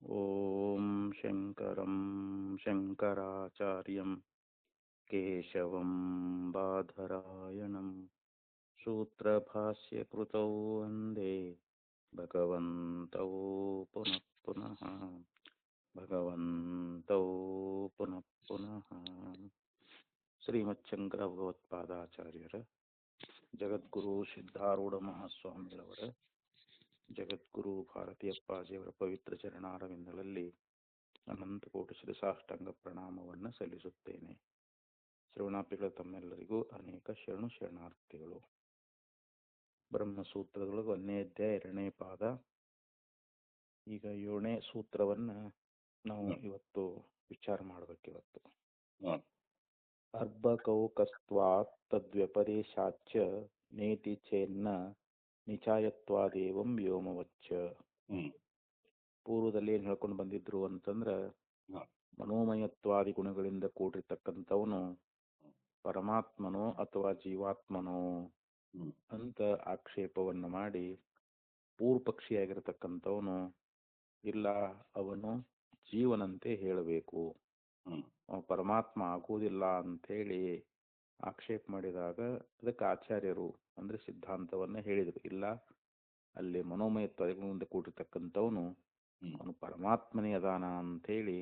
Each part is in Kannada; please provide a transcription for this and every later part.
ಓಂ ಶಂಕರಂ ಶಂಕರಾಚಾರ್ಯಂ ಕೇಶವಂ ಬಾದರಾಯಣಂ ಸೂತ್ರಭಾಷ್ಯಕೃತೌ ವಂದೇ ಭಗವಂತೌ ಪುನಃ ಪುನಃ ಭಗವಂತೌ ಪುನಃ ಪುನಃ. ಶ್ರೀಮಚ್ಛಂಕರ ಭಗವತ್ಪಾದಾಚಾರ್ಯರ, ಜಗದ್ಗುರು ಸಿದ್ಧಾರೂಢ ಮಹಾಸ್ವಾಮಿಗಳವರ, ಜಗದ್ಗುರು ಭಾರತೀಯಪ್ಪಾಜಿಯವರ ಪವಿತ್ರ ಚರಣಾರವಿಂದಗಳಲ್ಲಿ ಅನಂತ ಕೋಟಿ ಶ್ರೀ ಸಾಷ್ಟಾಂಗ ಪ್ರಣಾಮವನ್ನು ಸಲ್ಲಿಸುತ್ತೇನೆ. ಶ್ರವಣಾಪಿಗಳ ತಮ್ಮೆಲ್ಲರಿಗೂ ಅನೇಕ ಶರಣಾರ್ಥಿಗಳು. ಬ್ರಹ್ಮಸೂತ್ರದೊಳಗೆ 1ನೇ ಅಧ್ಯಾಯ 2ನೇ ಪಾದ. ಈಗ 7ನೇ ಸೂತ್ರವನ್ನು ನಾವು ಇವತ್ತು ವಿಚಾರ ಮಾಡಬೇಕಿವತ್ತು. ಅರ್ಭಕೌಕಸ್ತ್ವಾತ್ ತದ್ವ್ಯಪದೇಶಾಚ್ಚ ನೇತಿ ಚೇನ್ನ ನಿಚಾಯತ್ವಾದೇವಂ ವ್ಯೋಮವಚ್ಚ. ಪೂರ್ವದಲ್ಲಿ ಏನು ಹೇಳ್ಕೊಂಡು ಬಂದಿದ್ರು ಅಂತಂದ್ರೆ, ಮನೋಮಯತ್ವಾದಿ ಗುಣಗಳಿಂದ ಕೂಡಿರ್ತಕ್ಕಂಥವನು ಪರಮಾತ್ಮನೋ ಅಥವಾ ಜೀವಾತ್ಮನೋ ಅಂತ ಆಕ್ಷೇಪವನ್ನು ಮಾಡಿ, ಪೂರ್ವಪಕ್ಷಿಯಾಗಿರ್ತಕ್ಕಂಥವನು ಇಲ್ಲ ಅವನು ಜೀವನಂತೆ ಹೇಳಬೇಕು, ಪರಮಾತ್ಮ ಆಗುವುದಿಲ್ಲ ಅಂಥೇಳಿ ಆಕ್ಷೇಪ ಮಾಡಿದಾಗ ಅದಕ್ಕೆ ಆಚಾರ್ಯರು ಅಂದ್ರೆ ಸಿದ್ಧಾಂತವನ್ನ ಹೇಳಿದರು. ಇಲ್ಲ, ಅಲ್ಲಿ ಮನೋಮಯತ್ವದಿಂದ ಕೂಡಿರ್ತಕ್ಕಂಥವನು ಅವನು ಪರಮಾತ್ಮನೇ ಅದಾನ ಅಂಥೇಳಿ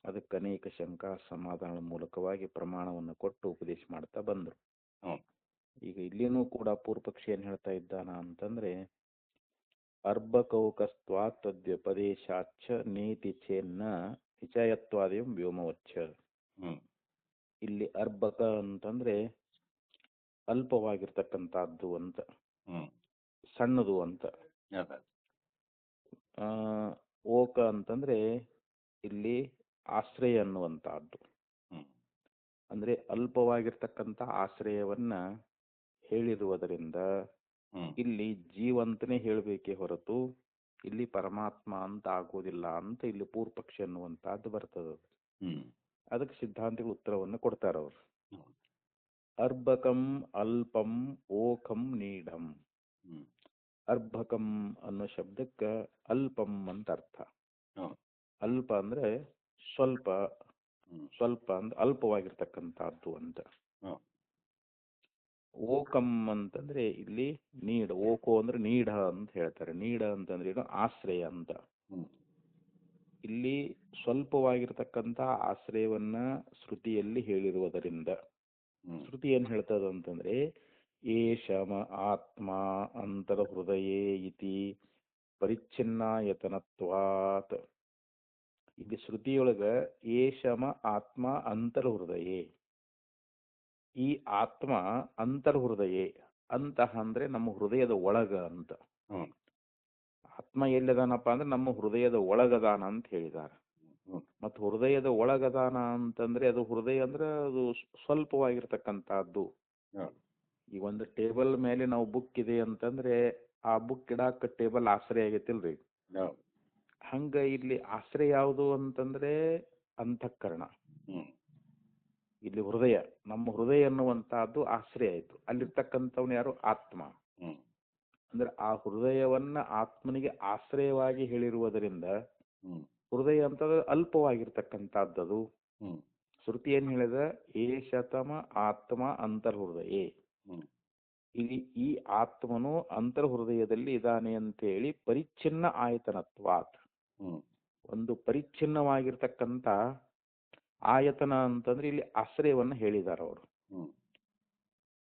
ಅದಕ್ಕೆ ಅನೇಕ ಶಂಕಾ ಸಮಾಧಾನದ ಮೂಲಕವಾಗಿ ಪ್ರಮಾಣವನ್ನು ಕೊಟ್ಟು ಉಪದೇಶ ಮಾಡ್ತಾ ಬಂದರು. ಈಗ ಇಲ್ಲಿನೂ ಕೂಡ ಪೂರ್ವಪಕ್ಷಿ ಏನ್ ಹೇಳ್ತಾ ಇದ್ದಾನ ಅಂತಂದ್ರೆ, ಅರ್ಭಕೌಕಸ್ತ್ವಾ ತದ್ವ್ಯಪದೇಶಾಚ್ಚ ನೇತಿ ಚೇನ್ನ ನಿಚಯತ್ವಾದೇವಂ ವ್ಯೋಮವಚ್ಚ. ಇಲ್ಲಿ ಅರ್ಭಕ ಅಂತಂದ್ರೆ ಅಲ್ಪವಾಗಿರ್ತಕ್ಕಂಥದ್ದು ಅಂತ, ಸಣ್ಣದು ಅಂತ. ಓಕ ಅಂತಂದ್ರೆ ಇಲ್ಲಿ ಆಶ್ರಯ ಅನ್ನುವಂತಹದ್ದು. ಅಂದ್ರೆ ಅಲ್ಪವಾಗಿರ್ತಕ್ಕಂಥ ಆಶ್ರಯವನ್ನ ಹೇಳಿರುವುದರಿಂದ ಇಲ್ಲಿ ಜೀವಂತನೇ ಹೇಳಬೇಕೇ ಹೊರತು ಇಲ್ಲಿ ಪರಮಾತ್ಮ ಅಂತ ಆಗೋದಿಲ್ಲ ಅಂತ ಇಲ್ಲಿ ಪೂರ್ವಪಕ್ಷಿ ಅನ್ನುವಂತಹದ್ದು ಬರ್ತದ. ಅದಕ್ಕೆ ಸಿದ್ಧಾಂತಿಗಳು ಉತ್ತರವನ್ನು ಕೊಡ್ತಾರವ್ರು. ಅರ್ಭಕಂ ಅಲ್ಪಂ ಓಕಂ ನೀಢಂ. ಅರ್ಭಕಂ ಅನ್ನೋ ಶಬ್ದಕ್ಕೆ ಅಲ್ಪಂ ಅಂತ ಅರ್ಥ. ಅಲ್ಪ ಅಂದ್ರೆ ಸ್ವಲ್ಪ, ಸ್ವಲ್ಪ ಅಂದ್ರೆ ಅಲ್ಪವಾಗಿರ್ತಕ್ಕಂಥದ್ದು ಅಂತ. ಓಕಂ ಅಂತಂದ್ರೆ ಇಲ್ಲಿ ನೀಡ, ಓಕೋ ಅಂದ್ರೆ ನೀಢ ಅಂತ ಹೇಳ್ತಾರೆ. ನೀಢ ಅಂತಂದ್ರೆ ಏನು, ಆಶ್ರಯ ಅಂತ. ಇಲ್ಲಿ ಸ್ವಲ್ಪವಾಗಿರ್ತಕ್ಕಂಥ ಆಶ್ರಯವನ್ನ ಶ್ರುತಿಯಲ್ಲಿ ಹೇಳಿರುವುದರಿಂದ ಶ್ರುತಿ ಏನ್ ಹೇಳ್ತದ ಅಂತಂದ್ರೆ, ಏಷಮ ಆತ್ಮ ಅಂತರ ಹೃದಯೇ ಇತಿ ಪರಿಚ್ಛಿನ್ನಾಯತನತ್ವಾತ್. ಇಲ್ಲಿ ಶ್ರುತಿಯೊಳಗ ಏಷಮ ಆತ್ಮ ಅಂತರ್ಹೃದಯೇ, ಈ ಆತ್ಮ ಅಂತರ್ಹೃದಯೇ ಅಂತಃ ಅಂದ್ರೆ ನಮ್ಮ ಹೃದಯದ ಒಳಗ ಅಂತ. ಆತ್ಮ ಎಲ್ಲದಾನಪ್ಪ ಅಂದ್ರೆ ನಮ್ಮ ಹೃದಯದ ಒಳಗದಾನ ಅಂತ ಹೇಳಿದಾರ. ಮತ್ತು ಹೃದಯದ ಒಳಗದಾನ ಅಂತಂದ್ರೆ ಅದು ಹೃದಯ ಅಂದ್ರೆ ಅದು ಸ್ವಲ್ಪವಾಗಿರ್ತಕ್ಕಂಥದ್ದು. ಈ ಒಂದು ಟೇಬಲ್ ಮೇಲೆ ನಾವು ಬುಕ್ ಇದೆ ಅಂತಂದ್ರೆ ಆ ಬುಕ್ ಇಡಾಕ ಟೇಬಲ್ ಆಶ್ರಯ ಆಗೈತಿಲ್ರಿ. ಹಂಗ ಇಲ್ಲಿ ಆಶ್ರಯ ಯಾವುದು ಅಂತಂದ್ರೆ ಅಂತಃಕರಣ. ಇಲ್ಲಿ ಹೃದಯ, ನಮ್ಮ ಹೃದಯ ಅನ್ನುವಂತಹದ್ದು ಆಶ್ರಯ ಆಯ್ತು. ಅಲ್ಲಿರ್ತಕ್ಕಂಥವ್ನು ಯಾರು, ಆತ್ಮ. ಅಂದ್ರೆ ಆ ಹೃದಯವನ್ನ ಆತ್ಮನಿಗೆ ಆಶ್ರಯವಾಗಿ ಹೇಳಿರುವುದರಿಂದ ಹೃದಯ ಅಂತ ಅಲ್ಪವಾಗಿರ್ತಕ್ಕಂಥದ್ದು. ಶ್ರುತಿ ಏನ್ ಹೇಳಿದ, ಏಷತಮ ಆತ್ಮ ಅಂತರ್ಹೃದಯೇ. ಇಲ್ಲಿ ಈ ಆತ್ಮನು ಅಂತರ್ಹೃದಯದಲ್ಲಿ ಇದ್ದಾನೆ ಅಂತೇಳಿ ಪರಿಚ್ಛಿನ್ನ ಆಯತನತ್ವಾತ್, ಒಂದು ಪರಿಚ್ಛಿನ್ನವಾಗಿರ್ತಕ್ಕಂಥ ಆಯತನ ಅಂತಂದ್ರೆ ಇಲ್ಲಿ ಆಶ್ರಯವನ್ನ ಹೇಳಿದಾರ ಅವರು.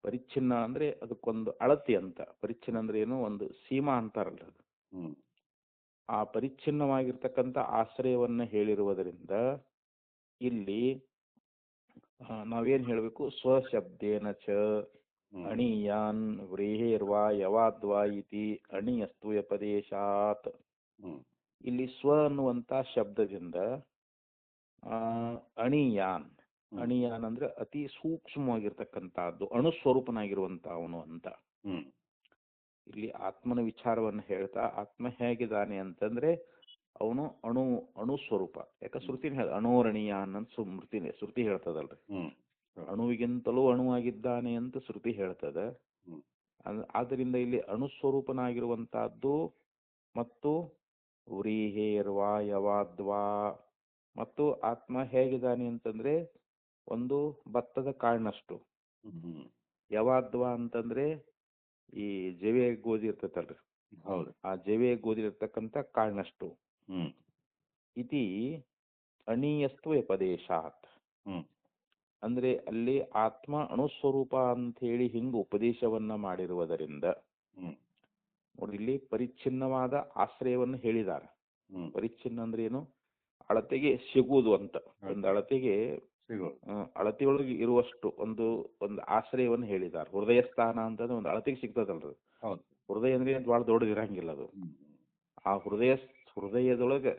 ಪರಿಚ್ಛಿನ್ನ ಅಂದ್ರೆ ಅದಕ್ಕೊಂದು ಅಳತಿ ಅಂತ. ಪರಿಚ್ಛಿನ್ನ ಅಂದ್ರೆ ಏನು, ಒಂದು ಸೀಮಾ ಅಂತಾರಲ್ಲ ಅದು. ಆ ಪರಿಚ್ಛಿನ್ನವಾಗಿರ್ತಕ್ಕಂಥ ಆಶ್ರಯವನ್ನ ಹೇಳಿರುವುದರಿಂದ ಇಲ್ಲಿ ನಾವೇನ್ ಹೇಳ್ಬೇಕು, ಸ್ವಶಬ್ದೇನ ಚ ಅಣಿಯಾನ್ ವ್ರೇಹೇರ್ವಾ ಯವಾದ್ವಾ ಇತಿ ಅಣಿಯಸ್ತು ವ್ಯಪದೇಶಾತ್. ಇಲ್ಲಿ ಸ್ವ ಅನ್ನುವಂತ ಶಬ್ದದಿಂದ ಅಣಿಯಾನ್, ಅಣಿಯಾನ್ ಅಂದ್ರೆ ಅತಿ ಸೂಕ್ಷ್ಮವಾಗಿರ್ತಕ್ಕಂಥದ್ದು, ಅಣುಸ್ವರೂಪನಾಗಿರುವಂತ ಅವನು ಅಂತ. ಇಲ್ಲಿ ಆತ್ಮನ ವಿಚಾರವನ್ನು ಹೇಳ್ತಾ, ಆತ್ಮ ಹೇಗಿದ್ದಾನೆ ಅಂತಂದ್ರೆ ಅವನು ಅಣುಸ್ವರೂಪ. ಯಾಕೆ ಶ್ರುತಿ ಅಣೋರಣೀಯಾನ್ ಅಂತ ಶ್ರುತಿ ಹೇಳ್ತದಲ್ರಿ. ಅಣುವಿಗಿಂತಲೂ ಅಣುವಾಗಿದ್ದಾನೆ ಅಂತ ಶ್ರುತಿ ಹೇಳ್ತದ. ಆದ್ದರಿಂದ ಇಲ್ಲಿ ಅಣುಸ್ವರೂಪನಾಗಿರುವಂತಹದ್ದು ಮತ್ತು ಉರಿಹೇರ್ವಾ ಯವಾದ್ವಾ. ಮತ್ತು ಆತ್ಮ ಹೇಗಿದ್ದಾನೆ ಅಂತಂದ್ರೆ ಒಂದು ಭತ್ತದ ಕಾಳಿನಷ್ಟು. ಹ್ಮ್. ಯವಾದ್ವಾ ಅಂತಂದ್ರೆ ಈ ಜವೆ ಗೋಧಿ ಇರ್ತೈತಲ್ರಿ, ಹೌದು. ಆ ಜವೆ ಗೋಧಿ ಇರ್ತಕ್ಕಂಥ ಕಾಳಿನಷ್ಟು. ಹ್ಮ್. ಇತಿ ಅಣೀಯಸ್ತು ವ್ಯಪದೇಶಾತ್. ಹ್ಮ್. ಅಂದ್ರೆ ಅಲ್ಲಿ ಆತ್ಮ ಅಣುಸ್ವರೂಪ ಅಂತ ಹೇಳಿ ಹಿಂಗ ಉಪದೇಶವನ್ನ ಮಾಡಿರುವುದರಿಂದ ಹ್ಮ್. ನೋಡಿ ಇಲ್ಲಿ ಪರಿಚ್ಛಿನ್ನವಾದ ಆಶ್ರಯವನ್ನು ಹೇಳಿದ್ದಾರೆ. ಹ್ಮ್. ಪರಿಚ್ಛಿನ್ನ ಅಂದ್ರೆ ಏನು? ಅಳತೆಗೆ ಸಿಗುವುದು ಅಂತ. ಒಂದು ಅಳತೆಗೆ ಸಿಗೋದು. ಅಳತೆಯೊಳಗೆ ಇರುವಷ್ಟು ಒಂದು ಒಂದು ಆಶ್ರಯವನ್ನು ಹೇಳಿದ್ದಾರೆ. ಹೃದಯ ಸ್ಥಾನ ಅಂತಂದ್ರೆ ಒಂದು ಅಳತೆಗೆ ಸಿಗ್ತದಲ್ರಿ. ಹೌದು. ಹೃದಯ ಅಂದ್ರೆ ಭಾಳ ದೊಡ್ಡದು ಇರಂಗಿಲ್ಲ ಅದು. ಹ್ಮ್. ಆ ಹೃದಯದೊಳಗೆ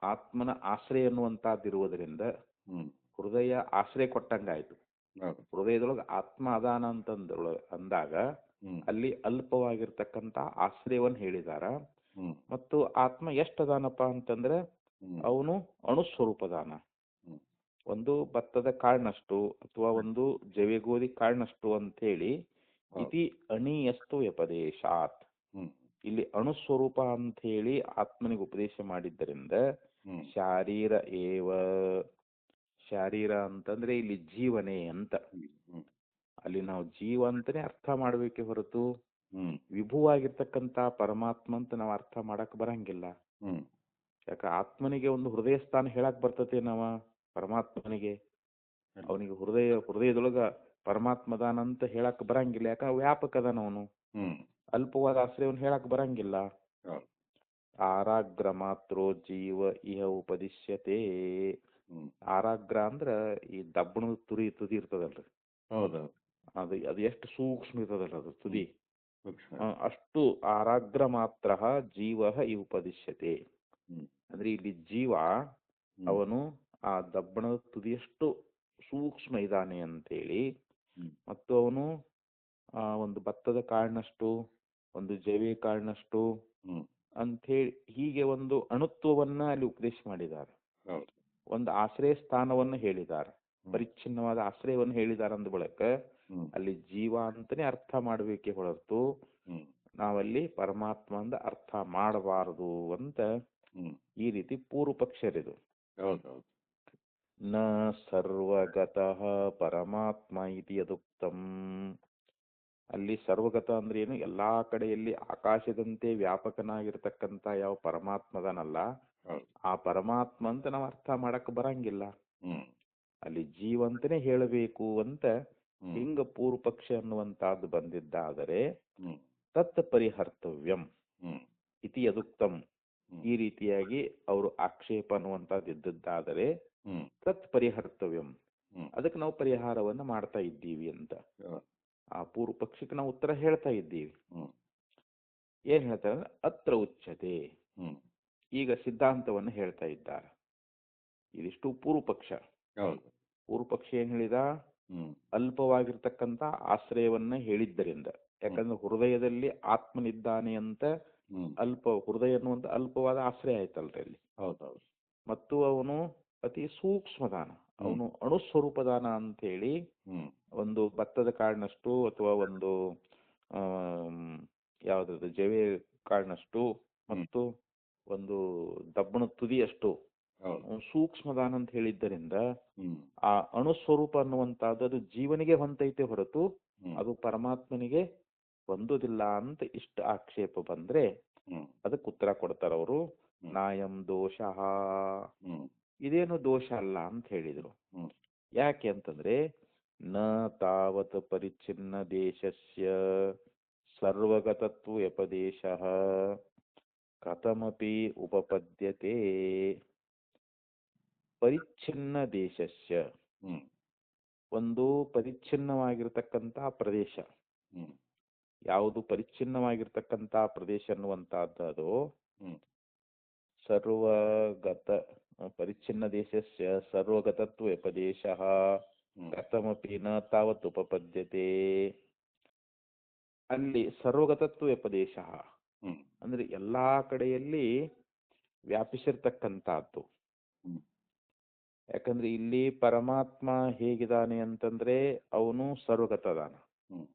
ಆತ್ಮನ ಆಶ್ರಯ ಅನ್ನುವಂತಹದ್ದು ಇರುವುದರಿಂದ ಹ್ಮ್. ಹೃದಯ ಆಶ್ರಯ ಕೊಟ್ಟಂಗಾಯ್ತು. ಹೌದು. ಹೃದಯದೊಳಗೆ ಆತ್ಮ ಅದಾನ ಅಂದಾಗ ಹ್ಮ್. ಅಲ್ಲಿ ಅಲ್ಪವಾಗಿರ್ತಕ್ಕಂಥ ಆಶ್ರಯವನ್ನು ಹೇಳಿದಾರ. ಹ್ಮ್. ಮತ್ತು ಆತ್ಮ ಎಷ್ಟದಾನಪ್ಪ ಅಂತಂದ್ರೆ ಹ್ಮ್. ಅವನು ಅಣುಸ್ವರೂಪದಾನ. ಹ್ಮ್. ಒಂದು ಭತ್ತದ ಕಾಳಿನಷ್ಟು ಅಥವಾ ಒಂದು ಜವೆಗೋಧಿ ಕಾಳಿನಷ್ಟು ಅಂತೇಳಿ ಹೌದು. ಇತಿ ಅಣೀಯಸ್ತು ವ್ಯಪದೇಶಾತ್. ಹ್ಮ್. ಇಲ್ಲಿ ಅಣುಸ್ವರೂಪ ಅಂತ ಹೇಳಿ ಆತ್ಮನಿಗೆ ಉಪದೇಶ ಮಾಡಿದ್ದರಿಂದ ಹ್ಮ್. ಶಾರೀರ ಏವ. ಶಾರೀರ ಅಂತಂದ್ರೆ ಇಲ್ಲಿ ಜೀವನೇ ಅಂತ. ಹ್ಮ್. ಅಲ್ಲಿ ನಾವು ಜೀವ ಅಂತಾನೆ ಅರ್ಥ ಮಾಡ್ಬೇಕೆ ಹೊರತು ಹ್ಮ್. ವಿಭುವಾಗಿರ್ತಕ್ಕಂಥ ಪರಮಾತ್ಮ ಅಂತ ನಾವು ಅರ್ಥ ಮಾಡಕ್ ಬರಂಗಿಲ್ಲ. ಹ್ಮ್. ಯಾಕೆ ಆತ್ಮನಿಗೆ ಒಂದು ಹೃದಯ ಸ್ಥಾನ ಹೇಳಕ್ ಬರ್ತತೆ ನಾವ ಪರಮಾತ್ಮನಿಗೆ. ಅವನಿಗೆ ಹೃದಯದೊಳಗ ಪರಮಾತ್ಮದಾನ ಅಂತ ಹೇಳಕ್ ಬರಂಗಿಲ್ಲ. ಯಾಕ ವ್ಯಾಪಕ ಅದಾನ ಅವನು. ಹ್ಮ್. ಅಲ್ಪವಾದ ಆಶ್ರಯವನ್ನು ಹೇಳಕ್ ಬರಂಗಿಲ್ಲ. ಹೌದು. ಆರಾಗ್ರ ಮಾತ್ರೋ ಜೀವ ಇಹ ಉಪದಿಶ್ಯತೆ. ಹ್ಮ್. ಆರಾಗ್ರ ಅಂದ್ರ ಈ ದಬ್ಬಣದ ತುದಿ ಇರ್ತದಲ್ರಿ, ಹೌದೌದು. ಅದು ಎಷ್ಟು ಸೂಕ್ಷ್ಮ ಇರ್ತದಲ್ಲ ಅದು ತುದಿ. ಸೂಕ್ಷ್ಮ. ಅಷ್ಟು ಆರಾಗ್ರ ಮಾತ್ರ ಜೀವ ಇಹ ಉಪದಿಶ್ಯತೆ. ಹ್ಮ್. ಅಂದ್ರೆ ಇಲ್ಲಿ ಜೀವ ಅವನು ಆ ದಬ್ಬಣದ ತುದಿಯಷ್ಟು ಸೂಕ್ಷ್ಮ ಇದ್ದಾನೆ ಅಂತೇಳಿ. ಹ್ಮ್. ಮತ್ತು ಅವನು ಒಂದು ಭತ್ತದ ಕಾಳಿನಷ್ಟು, ಒಂದು ಜವೆ ಕಾಳಿನಷ್ಟು ಹ್ಮ್. ಅಂಥೇಳಿ ಹೀಗೆ ಒಂದು ಅಣುತ್ವವನ್ನ ಅಲ್ಲಿ ಉಪದೇಶ ಮಾಡಿದ್ದಾರೆ. ಹೌದು. ಒಂದು ಆಶ್ರಯ ಸ್ಥಾನವನ್ನು ಹೇಳಿದ್ದಾರೆ. ಹ್ಮ್. ಪರಿಚ್ಛಿನ್ನವಾದ ಆಶ್ರಯವನ್ನು ಹೇಳಿದ್ದಾರೆ ಅಂದ ಬಳಿಕ ಹ್ಮ್. ಅಲ್ಲಿ ಜೀವ ಅಂತಾನೆ ಅರ್ಥ ಮಾಡಬೇಕೆ ಹೊರತು ಹ್ಮ್. ನಾವಲ್ಲಿ ಪರಮಾತ್ಮ ಅಂದ ಅರ್ಥ ಮಾಡಬಾರದು ಅಂತ ಹ್ಮ್. ಈ ರೀತಿ ಪೂರ್ವ ಪಕ್ಷರಿದು. ಹೌದೌದು. ನ ಸರ್ವಗತಃ ಪರಮಾತ್ಮ ಇತಿ ಯದುಕ್ತಂ. ಅಲ್ಲಿ ಸರ್ವಗತ ಅಂದ್ರೆ ಏನು? ಎಲ್ಲಾ ಕಡೆಯಲ್ಲಿ ಆಕಾಶದಂತೆ ವ್ಯಾಪಕನಾಗಿರ್ತಕ್ಕಂಥ ಯಾವ ಪರಮಾತ್ಮದನಲ್ಲ ಹೌದು. ಆ ಪರಮಾತ್ಮ ಅಂತ ನಾವು ಅರ್ಥ ಮಾಡಕ್ ಬರಂಗಿಲ್ಲ. ಹ್ಮ್. ಅಲ್ಲಿ ಜೀವಂತನೇ ಹೇಳಬೇಕು ಅಂತ ಹ್ಮ್. ಹಿಂಗ ಪೂರ್ವ ಪಕ್ಷ ಅನ್ನುವಂತಹದ್ದು ಬಂದಿದ್ದಾದರೆ ಹ್ಮ್. ತತ್ ಪರಿಹರ್ತವ್ಯಂ ಹ್ಮ್. ಇತಿ ಯದುಕ್ತಂ. ಹ್ಮ್. ಈ ರೀತಿಯಾಗಿ ಅವರು ಆಕ್ಷೇಪ ಅನ್ನುವಂಥದ್ದು ಇದ್ದದ್ದಾದರೆ ಹ್ಮ್. ತತ್ ಪರಿಹರ್ತವ್ಯಂ, ಹ್ಮ್. ಅದಕ್ಕೆ ನಾವು ಪರಿಹಾರವನ್ನ ಮಾಡ್ತಾ ಇದ್ದೀವಿ ಅಂತ ಹೌದು. ಆ ಪೂರ್ವ ಪಕ್ಷಕ್ಕೆ ನಾವು ಉತ್ತರ ಹೇಳ್ತಾ ಇದ್ದೀವಿ. ಹ್ಮ್. ಏನ್ ಹೇಳ್ತಾರೆ ಅಂದ್ರೆ ಅತ್ರ ಉಚ್ಯತೆ. ಹ್ಮ್. ಈಗ ಸಿದ್ಧಾಂತವನ್ನು ಹೇಳ್ತಾ ಇದ್ದಾರೆ. ಇದಿಷ್ಟು ಪೂರ್ವ ಪಕ್ಷ. ಹೌದು. ಪೂರ್ವ ಪಕ್ಷ ಏನ್ ಹೇಳಿದ? ಹ್ಮ್. ಅಲ್ಪವಾಗಿರ್ತಕ್ಕಂಥ ಆಶ್ರಯವನ್ನ ಹೇಳಿದ್ದರಿಂದ. ಯಾಕಂದ್ರೆ ಹೃದಯದಲ್ಲಿ ಆತ್ಮನಿದ್ದಾನೆ ಅಂತ ಹ್ಮ್. ಹೃದಯ ಅನ್ನುವಂತ ಅಲ್ಪವಾದ ಆಶ್ರಯ ಆಯ್ತಲ್ರಿ ಅಲ್ಲಿ. ಹೌದೌದು. ಮತ್ತು ಮತ್ತು ಅವನು ಅತಿ ಸೂಕ್ಷ್ಮದಾನ, ಅವನು ಅಣುಸ್ವರೂಪದಾನ ಅಂತ ಹೇಳಿ ಹ್ಮ್. ಒಂದು ಭತ್ತದ ಕಾಳಿನಷ್ಟು ಅಥವಾ ಒಂದು ಯಾವ್ದು ಜವೆ ಕಾಳಿನಷ್ಟು ಮತ್ತು ಒಂದು ದಬ್ಬಣ ತುದಿಯಷ್ಟು ಹೌದು. ಸೂಕ್ಷ್ಮದಾನ ಅಂತ ಹೇಳಿದ್ದರಿಂದ ಹ್ಮ್. ಆ ಅಣುಸ್ವರೂಪ ಅನ್ನುವಂಥದ್ದು ಅದು ಜೀವನಿಗೆ ಹೊಂತೈತೆ ಹೊರತು ಹ್ಮ್. ಅದು ಪರಮಾತ್ಮನಿಗೆ ಹೊಂದುದಿಲ್ಲ ಅಂತ ಇಷ್ಟ ಆಕ್ಷೇಪ ಬಂದ್ರೆ ಹ್ಮ್. ಅದಕ್ಕೆ ಉತ್ತರ ಕೊಡ್ತಾರ ಅವರು. ನಾಯಂ ದೋಷ, ಹ್ಮ್. ಇದೇನು ದೋಷ ಅಲ್ಲ ಅಂತ ಹೇಳಿದ್ರು. ಹ್ಮ್. ಯಾಕೆ ಅಂತಂದ್ರೆ ನ ತಾವತ್ ಪರಿಚ್ಛಿನ್ನ ದೇಶಸ್ಯ ಸರ್ವಗತತ್ವ ವ್ಯಪದೇಶ ಕಥಮಪಿ ಉಪಪದ್ಯತೆ. ಪರಿಚ್ಛಿನ್ನ ದೇಶಸ್ಯ, ಹ್ಮ್. ಒಂದು ಪರಿಚ್ಛಿನ್ನವಾಗಿರ್ತಕ್ಕಂಥ ಪ್ರದೇಶ. ಹ್ಮ್. ಯಾವುದು ಪರಿಚ್ಛಿನ್ನವಾಗಿರ್ತಕ್ಕಂಥ ಪ್ರದೇಶ ಅನ್ನುವಂತಹದ್ದು ಹ್ಮ್. ಸರ್ವಗತ ಪರಿಚ್ಛಿನ್ನ ದೇಶಸ್ಯ ಸರ್ವಗತತ್ವ ವ್ಯಪದೇಶ ಹ್ಮ್. ಕಥಮಪಿ ನ ತಾವತ್ ಉಪಪದ್ಯತೆ. ಅಲ್ಲಿ ಸರ್ವಗತತ್ವ ವ್ಯಪದೇಶ ಹ್ಮ್. ಅಂದ್ರೆ ಎಲ್ಲಾ ಕಡೆಯಲ್ಲಿ ವ್ಯಾಪಿಸಿರ್ತಕ್ಕಂಥದ್ದು. ಹ್ಮ್. ಯಾಕಂದ್ರೆ ಇಲ್ಲಿ ಪರಮಾತ್ಮ ಹೇಗಿದ್ದಾನೆ ಅಂತಂದ್ರೆ ಅವನು ಸರ್ವಗತ ಅದಾನ. ಹ್ಮ್.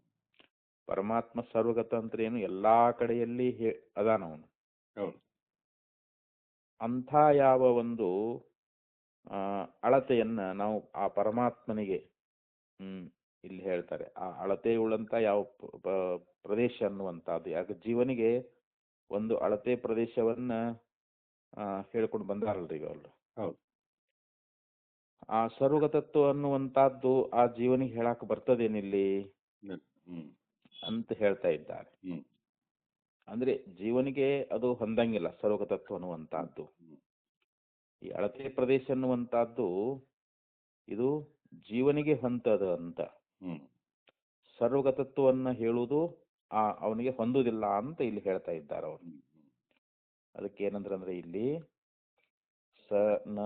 ಪರಮಾತ್ಮ ಸರ್ವಗತ ಅಂದ್ರೆ ಏನು? ಎಲ್ಲಾ ಕಡೆಯಲ್ಲಿ ಅದಾನ ಅವನು. ಹೌದು. ಅಂಥ ಯಾವ ಒಂದು ಅಳತೆಯನ್ನ ನಾವು ಆ ಪರಮಾತ್ಮನಿಗೆ ಇಲ್ಲಿ ಹೇಳ್ತಾರೆ, ಆ ಅಳತೆಯುಳ್ಳಂತ ಯಾವ ಪ್ರದೇಶ ಅನ್ನುವಂಥದ್ದು. ಯಾಕೆ ಜೀವನಿಗೆ ಒಂದು ಅಳತೆ ಪ್ರದೇಶವನ್ನ ಹೇಳ್ಕೊಂಡು ಬಂದಾರಲ್ರಿ ಈಗ ಅವರು. ಹೌದು. ಆ ಸರ್ವಗತತ್ವ ಅನ್ನುವಂಥದ್ದು ಆ ಜೀವನಿಗೆ ಹೇಳಕ್ ಬರ್ತದೇನಿಲ್ಲಿ ಅಂತ ಹೇಳ್ತಾ ಇದ್ದಾರೆ. ಅಂದ್ರೆ ಜೀವನಿಗೆ ಅದು ಹೊಂದಂಗಿಲ್ಲ ಸರ್ವಗತತ್ವ ಅನ್ನುವಂಥದ್ದು. ಈ ಅಳತೆ ಪ್ರದೇಶ ಅನ್ನುವಂಥದ್ದು ಇದು ಜೀವನಿಗೆ ಹೊಂದದ ಅಂತ. ಸರ್ವಗತತ್ವವನ್ನ ಹೇಳುವುದು ಅವನಿಗೆ ಹೊಂದುವುದಿಲ್ಲ ಅಂತ ಇಲ್ಲಿ ಹೇಳ್ತಾ ಇದ್ದಾರೆ ಅವರು. ಅದಕ್ಕೆ ಏನಂದ್ರೆ ಇಲ್ಲಿ ಸ ನ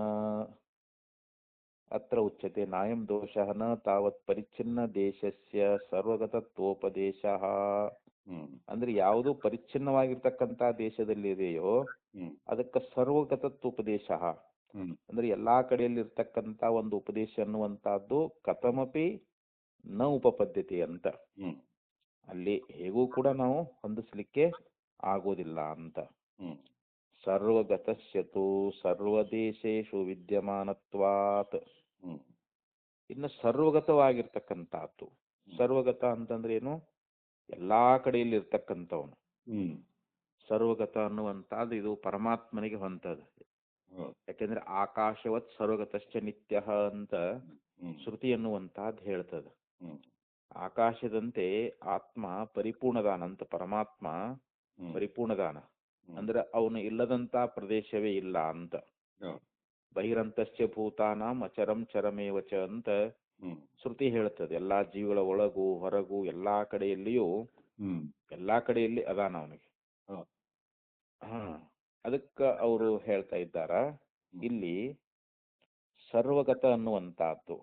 ಅತ್ರ ಉಚ್ಯತೆ ನಾಯಂ ದೋಷಃ ನ ತಾವತ್ ಪರಿಚ್ಛಿನ್ನ ದೇಶಸ್ಯ ಸರ್ವಗತತ್ವೋಪದೇಶ. ಅಂದ್ರೆ ಯಾವುದು ಪರಿಚ್ಛಿನ್ನವಾಗಿರ್ತಕ್ಕಂಥ ದೇಶದಲ್ಲಿ ಇದೆಯೋ ಅದಕ್ಕೆ ಸರ್ವಗತತ್ವೋಪದೇಶ ಅಂದ್ರೆ ಎಲ್ಲಾ ಕಡೆಯಲ್ಲಿ ಇರ್ತಕ್ಕಂಥ ಒಂದು ಉಪದೇಶ ಅನ್ನುವಂತಹದ್ದು ಕಥಮಪಿ ನ ಉಪಪದ್ಯತೆ ಅಂತ. ಅಲ್ಲಿ ಹೇಗೂ ಕೂಡ ನಾವು ಹೊಂದಿಸ್ಲಿಕ್ಕೆ ಆಗೋದಿಲ್ಲ ಅಂತ. ಸರ್ವಗತಸ್ಯತು ಸರ್ವದೇಶೇಶು ವಿದ್ಯಮಾನತ್ವಾತ್. ಇನ್ನು ಸರ್ವಗತವಾಗಿರ್ತಕ್ಕಂಥದ್ದು. ಸರ್ವಗತ ಅಂತಂದ್ರೆ ಏನು? ಎಲ್ಲಾ ಕಡೆಯಲ್ಲಿ ಇರ್ತಕ್ಕಂಥವನು ಸರ್ವಗತ ಅನ್ನುವಂಥದ್ದು ಇದು ಪರಮಾತ್ಮನಿಗೆ ಹೊಂದದು. ಯಾಕೆಂದ್ರೆ ಆಕಾಶವತ್ ಸರ್ವಗತಶ್ಚ ನಿತ್ಯ ಅಂತ ಶ್ರುತಿ ಅನ್ನುವಂತಹದ್ದು ಹೇಳ್ತದೆ. ಆಕಾಶದಂತೆ ಆತ್ಮ ಪರಿಪೂರ್ಣದಾನ ಅಂತ. ಪರಮಾತ್ಮ ಪರಿಪೂರ್ಣದಾನ ಅಂದ್ರೆ ಅವನು ಇಲ್ಲದಂತ ಪ್ರದೇಶವೇ ಇಲ್ಲ ಅಂತ. ಬಹಿರಂತಶ್ಚ ಭೂತಾನಾಂ ಅಚರಂ ಚರಮೇವಚ ಅಂತ ಶ್ರುತಿ ಹೇಳ್ತದೆ. ಎಲ್ಲಾ ಜೀವಗಳ ಒಳಗೂ ಹೊರಗೂ ಎಲ್ಲಾ ಕಡೆಯಲ್ಲಿಯೂ ಎಲ್ಲಾ ಕಡೆಯಲ್ಲಿ ಅದಾನ ಅವನಿಗೆ. ಅದಕ್ಕ ಅವರು ಹೇಳ್ತಾ ಇದ್ದಾರ ಇಲ್ಲಿ ಸರ್ವಗತ ಅನ್ನುವಂತಹದ್ದು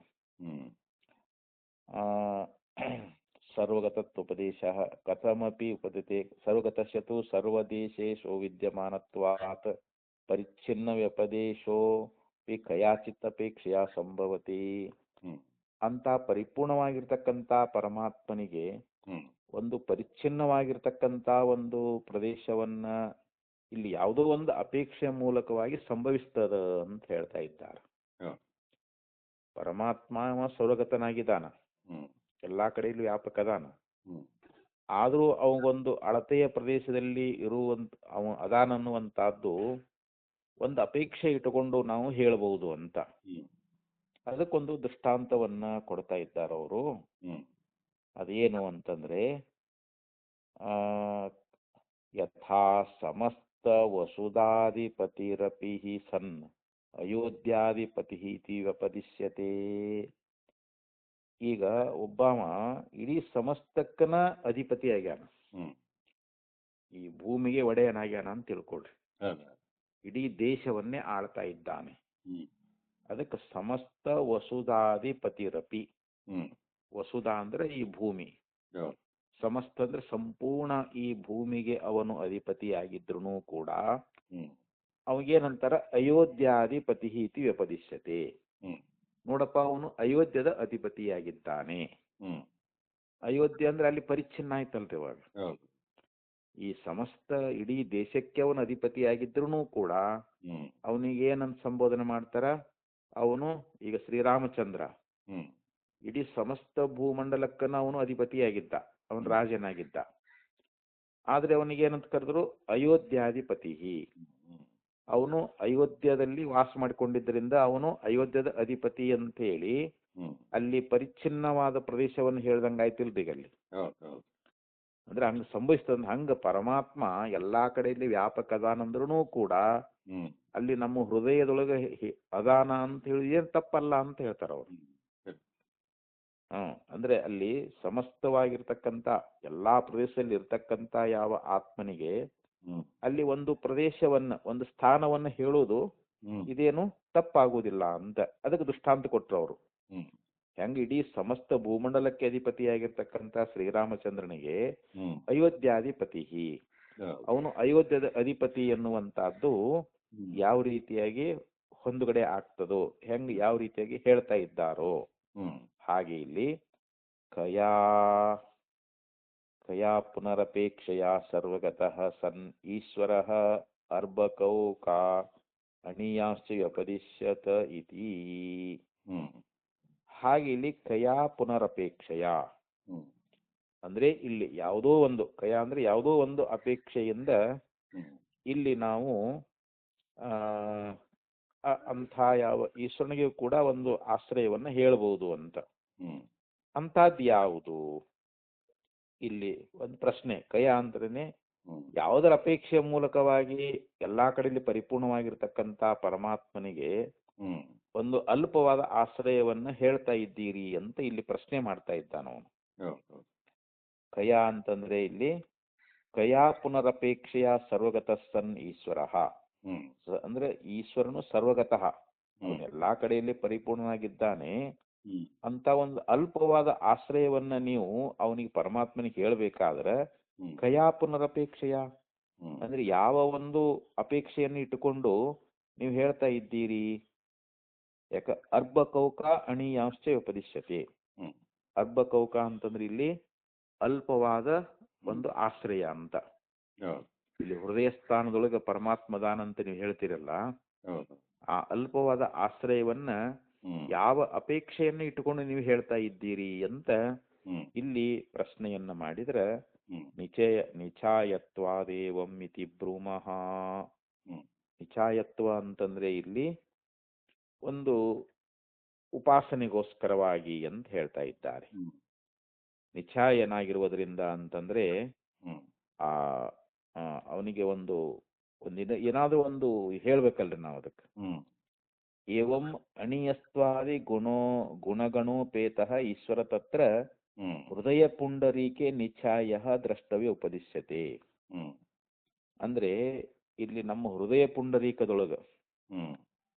ಸರ್ವಗತತ್ವೋಪದೇಶ ಕಥಮಪಿ ಉಪದಿತೆ ಸರ್ವಗತಸ್ಯತು ಸರ್ವದೇಶೇಶು ವಿದ್ಯಮಾನತ್ವಾತ್ ಪರಿಚ್ಛಿನ್ನ ವ್ಯಪದೇಶೋಪಿ ಕಯಾಚಿತ್ ಅಪೇಕ್ಷೆಯ ಸಂಭವತಿ. ಅಂತ ಪರಿಪೂರ್ಣವಾಗಿರ್ತಕ್ಕಂಥ ಪರಮಾತ್ಮನಿಗೆ ಒಂದು ಪರಿಚ್ಛಿನ್ನವಾಗಿರ್ತಕ್ಕಂಥ ಒಂದು ಪ್ರದೇಶವನ್ನ ಇಲ್ಲಿ ಯಾವುದೋ ಒಂದು ಅಪೇಕ್ಷೆಯ ಮೂಲಕವಾಗಿ ಸಂಭವಿಸ್ತದ ಅಂತ ಹೇಳ್ತಾ ಇದ್ದಾರೆ. ಪರಮಾತ್ಮ ಸರ್ವಗತನಾಗಿದ್ದಾನ, ಎಲ್ಲಾ ಕಡೆಯಲ್ಲೂ ವ್ಯಾಪಕದಾನ. ಆದ್ರೂ ಅವಗೊಂದು ಅಳತೆಯ ಪ್ರದೇಶದಲ್ಲಿ ಅವ ಅದಾನ ಅನ್ನುವಂತಹದ್ದು ಒಂದು ಅಪೇಕ್ಷೆ ಇಟ್ಟುಕೊಂಡು ನಾವು ಹೇಳಬಹುದು ಅಂತ. ಅದಕ್ಕೊಂದು ದೃಷ್ಟಾಂತವನ್ನ ಕೊಡ್ತಾ ಇದ್ದಾರೆ ಅವರು. ಅದೇನು ಅಂತಂದ್ರೆ ಯಥಾ ಸಮಸ್ತ ವಸುಧಾಧಿಪತಿರಪಿ ಸನ್ ಅಯೋಧ್ಯಾಧಿಪತಿ ಇತಿ ವ್ಯಪದಿಶ್ಯತೆ. ಈಗ ಒಬ್ಬವ ಇಡೀ ಸಮಸ್ತಕ್ಕನ ಅಧಿಪತಿ ಆಗ್ಯಾನ, ಈ ಭೂಮಿಗೆ ಒಡೆಯನಾಗ್ಯಾನ ಅಂತ ತಿಳ್ಕೊಳ್ರಿ. ಇಡೀ ದೇಶವನ್ನೇ ಆಳ್ತಾ ಇದ್ದಾನೆ. ಅದಕ್ಕೆ ಸಮಸ್ತ ವಸುಧಾಧಿಪತಿರಪಿ. ವಸುಧಾ ಅಂದ್ರೆ ಈ ಭೂಮಿ, ಸಮಸ್ತ ಅಂದ್ರೆ ಸಂಪೂರ್ಣ ಈ ಭೂಮಿಗೆ ಅವನು ಅಧಿಪತಿಯಾಗಿದ್ರು ಕೂಡ ಅವಗೇನಂತಾರ ಅಯೋಧ್ಯಾಧಿಪತಿ ಇತಿ ವ್ಯಪದಿಶ್ಯತೆ. ನೋಡಪ್ಪ ಅವನು ಅಯೋಧ್ಯದ ಅಧಿಪತಿಯಾಗಿದ್ದಾನೆ. ಅಯೋಧ್ಯೆ ಅಂದ್ರೆ ಅಲ್ಲಿ ಪರಿಚ್ಛಿನ್ನ ಆಯ್ತಲ್ರಿ ಇವಾಗ. ಈ ಸಮಸ್ತ ಇಡೀ ದೇಶಕ್ಕೆ ಅವನು ಅಧಿಪತಿಯಾಗಿದ್ರು ಕೂಡ ಅವನಿಗೆ ಏನಂತ ಸಂಬೋಧನೆ ಮಾಡ್ತಾರ? ಅವನು ಈಗ ಶ್ರೀರಾಮಚಂದ್ರ ಇಡೀ ಸಮಸ್ತ ಭೂಮಂಡಲಕ್ಕನ ಅವನು ಅಧಿಪತಿಯಾಗಿದ್ದ, ಅವನು ರಾಜನಾಗಿದ್ದ. ಆದ್ರೆ ಅವನಿಗೆ ಏನಂತ ಕರೆದ್ರು? ಅಯೋಧ್ಯಾಧಿಪತಿ. ಅವನು ಅಯೋಧ್ಯದಲ್ಲಿ ವಾಸ ಮಾಡಿಕೊಂಡಿದ್ದರಿಂದ ಅವನು ಅಯೋಧ್ಯದ ಅಧಿಪತಿ ಅಂತ ಹೇಳಿ ಅಲ್ಲಿ ಪರಿಚ್ಛಿನ್ನವಾದ ಪ್ರದೇಶವನ್ನು ಹೇಳ್ದಂಗಾಯ್ತಿಲ್ರಿ ಅಲ್ಲಿ. ಅಂದ್ರೆ ಹಂಗ ಸಂಭವಿಸ್ತದ. ಹಂಗ ಪರಮಾತ್ಮ ಎಲ್ಲಾ ಕಡೆಯಲ್ಲಿ ವ್ಯಾಪಕ ಅದಾನಂದ್ರೂ ಕೂಡ ಅಲ್ಲಿ ನಮ್ಮ ಹೃದಯದೊಳಗೆ ಅದಾನ ಅಂತ ಹೇಳಿ ಏನ್ ತಪ್ಪಲ್ಲ ಅಂತ ಹೇಳ್ತಾರ ಅವರು. ಅಂದ್ರೆ ಅಲ್ಲಿ ಸಮಸ್ತವಾಗಿರ್ತಕ್ಕಂಥ ಎಲ್ಲಾ ಪ್ರದೇಶದಲ್ಲಿ ಇರ್ತಕ್ಕಂಥ ಯಾವ ಆತ್ಮನಿಗೆ ಅಲ್ಲಿ ಒಂದು ಪ್ರದೇಶವನ್ನ ಒಂದು ಸ್ಥಾನವನ್ನ ಹೇಳುವುದು ಇದೇನು ತಪ್ಪಾಗುವುದಿಲ್ಲ ಅಂತ. ಅದಕ್ಕೆ ದೃಷ್ಟಾಂತ ಕೊಟ್ರು ಅವರು. ಹೆಂಗ ಇಡೀ ಸಮಸ್ತ ಭೂಮಂಡಲಕ್ಕೆ ಅಧಿಪತಿಯಾಗಿರ್ತಕ್ಕಂಥ ಶ್ರೀರಾಮಚಂದ್ರನಿಗೆ ಅಯೋಧ್ಯಾಧಿಪತಿ, ಅವನು ಅಯೋಧ್ಯದ ಅಧಿಪತಿ ಎನ್ನುವಂತಹದ್ದು ಯಾವ ರೀತಿಯಾಗಿ ಹೊಂದುಗಡೆ ಆಗ್ತದೋ, ಹೆಂಗ್ ಯಾವ ರೀತಿಯಾಗಿ ಹೇಳ್ತಾ ಇದ್ದಾರೋ ಹಾಗೆ ಇಲ್ಲಿ ಕಯಾ ಕಯಾ ಪುನರಪೇಕ್ಷೆಯ ಸರ್ವಗತಃ ಸನ್ ಈಶ್ವರಃ ಅರ್ಭಕೌ ಅಣೀಯಾಂಶ್ಚ ವ್ಯಪದಿಶ್ಯತ ಇತಿ. ಹ್ಮ್ ಹಾಗೆ ಇಲ್ಲಿ ಕಯಾ ಪುನರಪೇಕ್ಷೆಯ ಹ್ಮ್ ಅಂದ್ರೆ ಇಲ್ಲಿ ಯಾವುದೋ ಒಂದು ಕಯ ಅಂದ್ರೆ ಯಾವುದೋ ಒಂದು ಅಪೇಕ್ಷೆಯಿಂದ ಹ್ಮ್ ಇಲ್ಲಿ ನಾವು ಅಂಥ ಯಾವ ಈಶ್ವರನಿಗೆ ಕೂಡ ಒಂದು ಆಶ್ರಯವನ್ನ ಹೇಳ್ಬೋದು ಅಂತ. ಹ್ಮ್ ಅಂಥದ್ದು ಯಾವುದು? ಇಲ್ಲಿ ಒಂದು ಪ್ರಶ್ನೆ. ಕಯ ಅಂದ್ರೇನೆ ಹ್ಮ್ ಯಾವುದರ ಅಪೇಕ್ಷೆಯ ಮೂಲಕವಾಗಿ ಎಲ್ಲಾ ಕಡೆಯಲ್ಲಿ ಪರಿಪೂರ್ಣವಾಗಿರ್ತಕ್ಕಂಥ ಪರಮಾತ್ಮನಿಗೆ ಹ್ಮ್ ಒಂದು ಅಲ್ಪವಾದ ಆಶ್ರಯವನ್ನ ಹೇಳ್ತಾ ಇದ್ದೀರಿ ಅಂತ ಇಲ್ಲಿ ಪ್ರಶ್ನೆ ಮಾಡ್ತಾ ಇದ್ದಾನ ಅವನು. ಹೌದು. ಕಯ ಅಂತಂದ್ರೆ ಇಲ್ಲಿ ಕಯಾ ಪುನರಪೇಕ್ಷೆಯ ಸರ್ವಗತ ಸನ್ ಈಶ್ವರ. ಹ್ಮ್ ಅಂದ್ರೆ ಈಶ್ವರನು ಸರ್ವಗತಃ, ಹ್ಮ್ ಅವನು ಎಲ್ಲಾ ಕಡೆಯಲ್ಲಿ ಪರಿಪೂರ್ಣನಾಗಿದ್ದಾನೆ. ಹ್ಮ್ ಅಂತ ಒಂದು ಅಲ್ಪವಾದ ಆಶ್ರಯವನ್ನ ನೀವು ಅವನಿಗೆ ಪರಮಾತ್ಮನಿಗೆ ಹೇಳ್ಬೇಕಾದ್ರೆ ಹ್ಮ್ ಕಯಾ ಪುನರಪೇಕ್ಷೆಯ ಹ್ಮ್ ಅಂದ್ರೆ ಯಾವ ಒಂದು ಅಪೇಕ್ಷೆಯನ್ನು ಇಟ್ಟುಕೊಂಡು ನೀವು ಹೇಳ್ತಾ ಇದ್ದೀರಿ? ಯಾಕ ಅರ್ಬಕೌಕ ಅಣೀಯಾಂಶ್ಚ ಉಪದಿಶ್ಯತೆ. ಹ್ಮ್ ಅರ್ಬಕೌಕ ಅಂತಂದ್ರೆ ಇಲ್ಲಿ ಅಲ್ಪವಾದ ಒಂದು ಆಶ್ರಯ ಅಂತ. ಹೌದು. ಇಲ್ಲಿ ಹೃದಯ ಸ್ಥಾನದೊಳಗೆ ಪರಮಾತ್ಮದಾನ ಅಂತ ನೀವು ಹೇಳ್ತೀರಲ್ಲ, ಹೌದು. ಆ ಅಲ್ಪವಾದ ಆಶ್ರಯವನ್ನ ಹ್ಮ್ ಯಾವ ಅಪೇಕ್ಷೆಯನ್ನು ಇಟ್ಟುಕೊಂಡು ನೀವು ಹೇಳ್ತಾ ಇದ್ದೀರಿ ಅಂತ ಹ್ಮ್ ಇಲ್ಲಿ ಪ್ರಶ್ನೆಯನ್ನ ಮಾಡಿದ್ರೆ ಹ್ಮ್ ನಿಚಾಯತ್ವಾದೇವಂ ಇತಿ ಬ್ರೂಮಃ. ಹ್ಮ್ ನಿಚಾಯತ್ವ ಅಂತಂದ್ರೆ ಇಲ್ಲಿ ಒಂದು ಉಪಾಸನೆಗೋಸ್ಕರವಾಗಿ ಅಂತ ಹೇಳ್ತಾ ಇದ್ದಾರೆ. ಹ್ಮ್ ನಿಚಾಯನಾಗಿರುವುದರಿಂದ ಅಂತಂದ್ರೆ ಹ್ಮ್ ಆ ಅವನಿಗೆ ಒಂದು ಏನಾದ್ರೂ ಒಂದು ಹೇಳ್ಬೇಕಲ್ರಿ ನಾವು ಅದಕ್ಕೆ. ಹ್ಮ್ ಏವಂ ಅಣಿಯಸ್ತ್ವಾದಿ ಗುಣಗಣೋಪೇತಃ ಈಶ್ವರ ತತ್ರ ಹ್ಮ್ ಹೃದಯ ಪುಂಡರೀಕೆ ನಿಚಾಯ ದ್ರಷ್ಟವ್ಯ ಉಪದಿಶ್ಯತೆ. ಹ್ಮ್ ಅಂದ್ರೆ ಇಲ್ಲಿ ನಮ್ಮ ಹೃದಯ ಪುಂಡರೀಕದೊಳಗ ಹ್ಮ್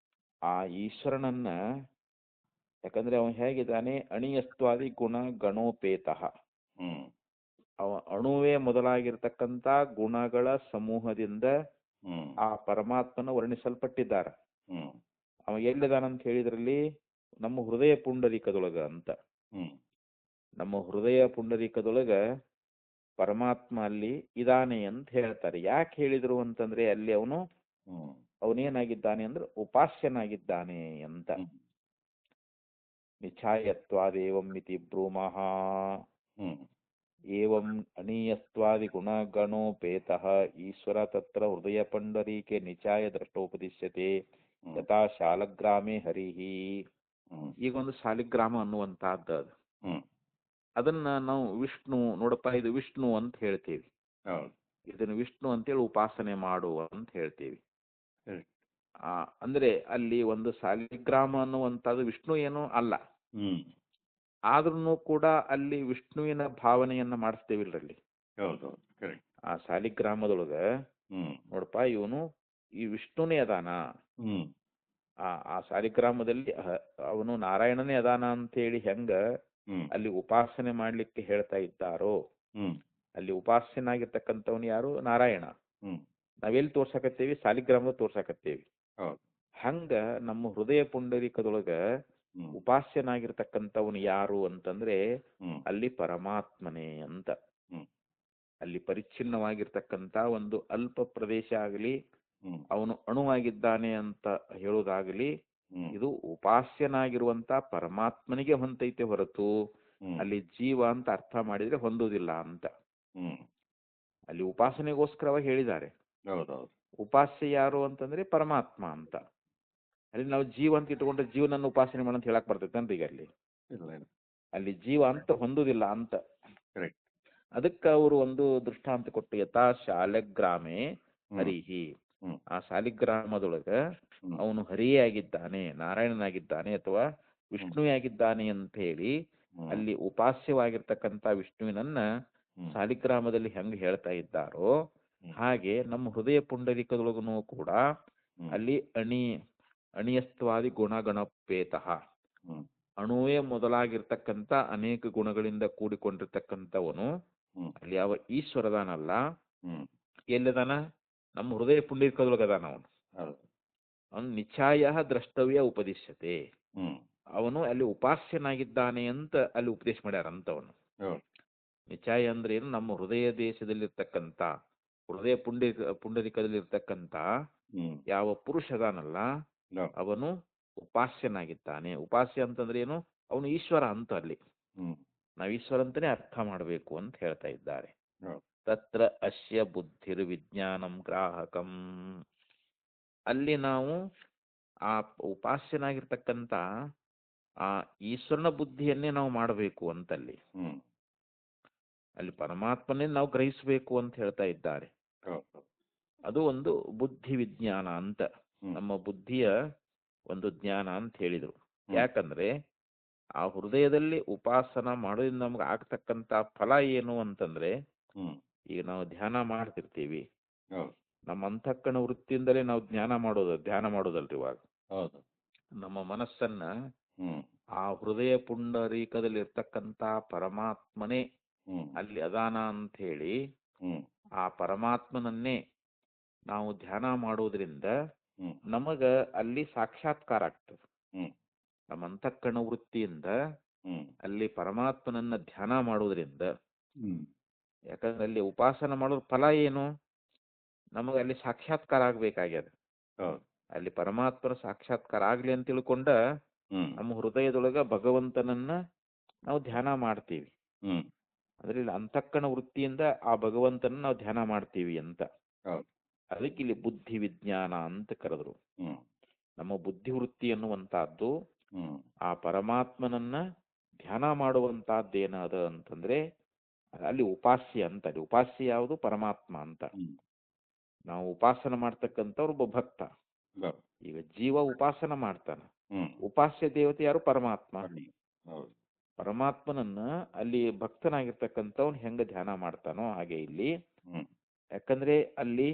ಆ ಈಶ್ವರನನ್ನ, ಯಾಕಂದ್ರೆ ಅವನು ಹೇಗಿದ್ದಾನೆ, ಅಣಿಯಸ್ತ್ವಾದಿ ಗುಣ ಗಣೋಪೇತಃ, ಹ್ಮ್ ಅವ ಅಣುವೇ ಮೊದಲಾಗಿರ್ತಕ್ಕಂಥ ಗುಣಗಳ ಸಮೂಹದಿಂದ ಹ್ಮ್ ಆ ಪರಮಾತ್ಮನ ವರ್ಣಿಸಲ್ಪಟ್ಟಿದ್ದಾರೆ. ಹ್ಮ್ ಅವ ಎಲ್ಲಿದಾನಂತ ಹೇಳಿದ್ರಲ್ಲಿ ನಮ್ಮ ಹೃದಯ ಪುಂಡರೀಕದೊಳಗ ಅಂತ. ಹ್ಮ್ ನಮ್ಮ ಹೃದಯ ಪುಂಡರೀಕದೊಳಗ ಪರಮಾತ್ಮ ಅಲ್ಲಿ ಇದಾನೆ ಅಂತ ಹೇಳ್ತಾರೆ. ಯಾಕೆ ಹೇಳಿದ್ರು ಅಂತಂದ್ರೆ ಅಲ್ಲಿ ಅವನೇನಾಗಿದ್ದಾನೆ ಅಂದ್ರೆ ಉಪಾಸ್ಯನಾಗಿದ್ದಾನೆ ಅಂತ. ನಿಚಾಯತ್ವಾದೇವಂ ಇತಿ ಬ್ರೂಮಃ. ಏವಂ ಅಣೀಯಸ್ತ್ವಾದಿ ಗುಣಗಣೋಪೇತಃ ಈಶ್ವರ ತತ್ರ ಹೃದಯ ಪುಂಡರೀಕೆ ನಿಚಾಯ ದ್ರಷ್ಟೋಪದಿಶ್ಯತೆ ಯಥಾ ಶಾಲಗ್ರಾಮೇ ಹರಿಹಿ. ಈಗ ಒಂದು ಶಾಲಿಗ್ರಾಮ ಅನ್ನುವಂತಹದ್ದು ಅದು. ಅದನ್ನ ನಾವು ವಿಷ್ಣು ನೋಡಪ್ಪ ಇದು ವಿಷ್ಣು ಅಂತ ಹೇಳ್ತೀವಿ. ಇದನ್ನು ವಿಷ್ಣು ಅಂತೇಳಿ ಉಪಾಸನೆ ಮಾಡು ಅಂತ ಹೇಳ್ತೀವಿ. ಅಂದ್ರೆ ಅಲ್ಲಿ ಒಂದು ಶಾಲಿಗ್ರಾಮ ಅನ್ನುವಂಥದ್ದು ವಿಷ್ಣು ಏನೂ ಅಲ್ಲ, ಆದ್ರೂ ಕೂಡ ಅಲ್ಲಿ ವಿಷ್ಣುವಿನ ಭಾವನೆಯನ್ನ ಮಾಡಿಸ್ತೇವಿಲ್ರಲ್ಲಿ. ಆ ಶಾಲಿಗ್ರಾಮದೊಳಗ ನೋಡಪ್ಪ ಇವನು ಈ ವಿಷ್ಣುನೇ ಅದಾನ, ಆ ಶಾಲಿಗ್ರಾಮದಲ್ಲಿ ಅವನು ನಾರಾಯಣನೇ ಅದಾನ ಅಂತ ಹೇಳಿ ಹೆಂಗ ಅಲ್ಲಿ ಉಪಾಸನೆ ಮಾಡ್ಲಿಕ್ಕೆ ಹೇಳ್ತಾ ಇದ್ದಾರೋ, ಅಲ್ಲಿ ಉಪಾಸ್ಯನಾಗಿರ್ತಕ್ಕಂಥವನು ಯಾರು? ನಾರಾಯಣ. ನಾವೆಲ್ಲಿ ತೋರ್ಸಕತ್ತೇವಿ? ಶಾಲಿಗ್ರಾಮದ ತೋರ್ಸಕತ್ತೇವಿ. ಹಂಗ ನಮ್ಮ ಹೃದಯ ಪುಂಡರೀಕದೊಳಗ ಉಪಾಸ್ಯನಾಗಿರ್ತಕ್ಕಂಥವನು ಯಾರು ಅಂತಂದ್ರೆ ಅಲ್ಲಿ ಪರಮಾತ್ಮನೇ ಅಂತ. ಅಲ್ಲಿ ಪರಿಚ್ಛಿನ್ನವಾಗಿರ್ತಕ್ಕಂಥ ಒಂದು ಅಲ್ಪ ಪ್ರದೇಶ ಆಗಲಿ, ಅವನು ಅಣುವಾಗಿದ್ದಾನೆ ಅಂತ ಹೇಳೋದಾಗಲಿ, ಇದು ಉಪಾಸ್ಯನಾಗಿರುವಂತ ಪರಮಾತ್ಮನಿಗೆ ಹೊಂದೈತೆ ಹೊರತು ಅಲ್ಲಿ ಜೀವ ಅಂತ ಅರ್ಥ ಮಾಡಿದ್ರೆ ಹೊಂದುವುದಿಲ್ಲ ಅಂತ. ಅಲ್ಲಿ ಉಪಾಸನೆಗೋಸ್ಕರವಾಗಿ ಹೇಳಿದ್ದಾರೆ. ಉಪಾಸ್ಯ ಯಾರು ಅಂತಂದ್ರೆ ಪರಮಾತ್ಮ ಅಂತ. ಅಲ್ಲಿ ನಾವು ಜೀವ ಅಂತ ಇಟ್ಕೊಂಡ್ರೆ ಜೀವನನ್ನು ಉಪಾಸನೆ ಮಾಡಂತ ಹೇಳಕ್ ಬರ್ತೈತೆ ಈಗ ಅಲ್ಲಿ ಜೀವ ಅಂತ ಹೊಂದುದಿಲ್ಲ ಅಂತ. ಅದಕ್ಕೆ ಅವರು ಒಂದು ದೃಷ್ಟಾಂತ ಕೊಟ್ಟು ಯಥಾ ಶಾಲಗ್ರಾಮೇ ಹರಿಹಿ. ಆ ಶಾಲಿಗ್ರಾಮದೊಳಗ ಅವನು ಹರಿಯೇ ಆಗಿದ್ದಾನೆ, ನಾರಾಯಣನಾಗಿದ್ದಾನೆ ಅಥವಾ ವಿಷ್ಣುವೇ ಆಗಿದ್ದಾನೆ ಅಂತ ಹೇಳಿ ಅಲ್ಲಿ ಉಪಾಸ್ಯವಾಗಿರ್ತಕ್ಕಂಥ ವಿಷ್ಣುವಿನನ್ನ ಶಾಲಿಗ್ರಾಮದಲ್ಲಿ ಹೆಂಗ್ ಹೇಳ್ತಾ ಇದ್ದಾರೋ ಹಾಗೆ ನಮ್ಮ ಹೃದಯ ಪುಂಡರೀಕದೊಳಗೂ ಕೂಡ ಅಲ್ಲಿ ಅಣಿಯಸ್ತ್ವಾದಿ ಗುಣಗಣಪೇತಃ, ಅಣುವೇ ಮೊದಲಾಗಿರ್ತಕ್ಕಂಥ ಅನೇಕ ಗುಣಗಳಿಂದ ಕೂಡಿಕೊಂಡಿರ್ತಕ್ಕಂಥವನು ಅಲ್ಲಿ ಯಾವ ಈಶ್ವರದಾನಲ್ಲ, ಎಲ್ಲಿದಾನ? ನಮ್ಮ ಹೃದಯ ಪುಂಡರೀಕದೊಳಗದಾನ ಅವನು. ಅವನು ನಿಚಾಯ ದ್ರಷ್ಟವ್ಯ ಉಪದಿಶ್ಯತೆ. ಅವನು ಅಲ್ಲಿ ಉಪಾಸ್ಯನಾಗಿದ್ದಾನೆ ಅಂತ ಅಲ್ಲಿ ಉಪದೇಶ ಮಾಡ್ಯಾರಂತವನು. ನಿಚಾಯ ಅಂದ್ರೆ ಏನು? ನಮ್ಮ ಹೃದಯ ದೇಶದಲ್ಲಿರ್ತಕ್ಕಂಥ, ಹೃದಯ ಪುಂಡರೀಕದಲ್ಲಿರ್ತಕ್ಕಂಥ ಹ್ಮ್ ಯಾವ ಪುರುಷ ಅದಾನಲ್ಲ ಹೌದು. ಅವನು ಉಪಾಸ್ಯನಾಗಿದ್ದಾನೆ. ಉಪಾಸ್ಯ ಅಂತಂದ್ರೆ ಏನು? ಅವನು ಈಶ್ವರ ಅಂತ ಅಲ್ಲಿ ಹ್ಮ್ ನಾವು ಈಶ್ವರ ಅಂತಾನೆ ಅರ್ಥ ಮಾಡಬೇಕು ಅಂತ ಹೇಳ್ತಾ ಇದ್ದಾರೆ. ಹೌದು. ತತ್ರ ಅಸ್ಯ ಬುದ್ಧಿರ್ ವಿಜ್ಞಾನಂ ಗ್ರಾಹಕಂ. ಅಲ್ಲಿ ನಾವು ಆ ಉಪಾಸ್ಯನಾಗಿರ್ತಕ್ಕಂಥ ಆ ಈಶ್ವರನ ಬುದ್ಧಿಯನ್ನೇ ನಾವು ಮಾಡಬೇಕು ಅಂತಲ್ಲಿ. ಹ್ಮ್ ಅಲ್ಲಿ ಪರಮಾತ್ಮನೇ ನಾವು ಗ್ರಹಿಸಬೇಕು ಅಂತ ಹೇಳ್ತಾ ಇದ್ದಾರೆ. ಹೌದು. ಅದು ಒಂದು ಬುದ್ಧಿ ವಿಜ್ಞಾನ ಅಂತ, ಹ್ಮ್ ನಮ್ಮ ಬುದ್ಧಿಯ ಒಂದು ಜ್ಞಾನ ಅಂತ ಹೇಳಿದರು. ಹ್ಮ್ ಯಾಕಂದ್ರೆ ಆ ಹೃದಯದಲ್ಲಿ ಉಪಾಸನ ಮಾಡೋದ್ರಿಂದ ನಮ್ಗೆ ಆಗ್ತಕ್ಕಂಥ ಫಲ ಏನು ಅಂತಂದ್ರೆ, ಹ್ಮ್ ಈಗ ನಾವು ಧ್ಯಾನ ಮಾಡ್ತಿರ್ತೀವಿ, ಹೌದು. ನಮ್ಮ ಅಂತಃಕರಣ ವೃತ್ತಿಯಿಂದಲೇ ನಾವು ಧ್ಯಾನ ಮಾಡೋದಲ್ರಿ ಇವಾಗ. ಹೌದು. ನಮ್ಮ ಮನಸ್ಸನ್ನ ಹ್ಮ್ ಆ ಹೃದಯ ಪುಂಡರೀಕದಲ್ಲಿ ಇರ್ತಕ್ಕಂಥ ಪರಮಾತ್ಮನೇ ಹ್ಮ್ ಅಲ್ಲಿ ಅದಾನ ಅಂತ ಹೇಳಿ ಹ್ಮ್ ಆ ಪರಮಾತ್ಮನನ್ನೇ ನಾವು ಧ್ಯಾನ ಮಾಡೋದ್ರಿಂದ ಹ್ಮ್ ನಮಗ ಅಲ್ಲಿ ಸಾಕ್ಷಾತ್ಕಾರ ಆಗ್ತದೆ. ಹ್ಮ್ ನಮ್ಮ ಅಂತಃಕರಣ ವೃತ್ತಿಯಿಂದ ಹ್ಮ್ ಅಲ್ಲಿ ಪರಮಾತ್ಮನನ್ನ ಧ್ಯಾನ ಮಾಡೋದ್ರಿಂದ, ಹ್ಮ್ ಯಾಕಂದ್ರೆ ಅಲ್ಲಿ ಉಪಾಸನ ಮಾಡೋದ್ರ ಫಲ ಏನು? ನಮಗೆ ಅಲ್ಲಿ ಸಾಕ್ಷಾತ್ಕಾರ ಆಗ್ಬೇಕಾಗ್ಯದ. ಹೌದು. ಅಲ್ಲಿ ಪರಮಾತ್ಮನ ಸಾಕ್ಷಾತ್ಕಾರ ಆಗ್ಲಿ ಅಂತ ತಿಳ್ಕೊಂಡ ಹ್ಮ್ ನಮ್ಮ ಹೃದಯದೊಳಗ ಭಗವಂತನನ್ನ ನಾವು ಧ್ಯಾನ ಮಾಡ್ತೀವಿ. ಹ್ಮ್ ಅಂದ್ರೆ ಇಲ್ಲಿ ಅಂತಃಕರಣ ವೃತ್ತಿಯಿಂದ ಆ ಭಗವಂತನ ನಾವು ಧ್ಯಾನ ಮಾಡ್ತೀವಿ ಅಂತ. ಹೌದು. ಅದಕ್ಕೆ ಇಲ್ಲಿ ಬುದ್ಧಿ ವಿಜ್ಞಾನ ಅಂತ ಕರೆದ್ರು. ಹ್ಮ್ ನಮ್ಮ ಬುದ್ಧಿವೃತ್ತಿ ಅನ್ನುವಂತಹದ್ದು ಹ್ಮ್ ಆ ಪರಮಾತ್ಮನನ್ನ ಧ್ಯಾನ ಮಾಡುವಂತಹದ್ದೇನದ ಅಂತಂದ್ರೆ ಅಲ್ಲಿ ಉಪಾಸ್ಯ ಅಂತ. ಅಲ್ಲಿ ಉಪಾಸ್ಯ ಯಾವುದು? ಪರಮಾತ್ಮ ಅಂತ. ಹ್ಮ್ ನಾವು ಉಪಾಸನ ಮಾಡ್ತಕ್ಕಂಥವ್ರು ಒಬ್ಬ ಭಕ್ತ. ಹೌದು. ಈಗ ಜೀವ ಉಪಾಸನ ಮಾಡ್ತಾನ, ಹ್ಮ್ ಉಪಾಸ್ಯ ದೇವತೆ ಯಾರು? ಪರಮಾತ್ಮ. ಹೌದು. ಪರಮಾತ್ಮನನ್ನ ಅಲ್ಲಿ ಭಕ್ತನಾಗಿರ್ತಕ್ಕಂಥವ್ನು ಹೆಂಗ ಧ್ಯಾನ ಮಾಡ್ತಾನೋ ಹಾಗೆ ಇಲ್ಲಿ. ಹ್ಮ್ ಯಾಕಂದ್ರೆ ಅಲ್ಲಿ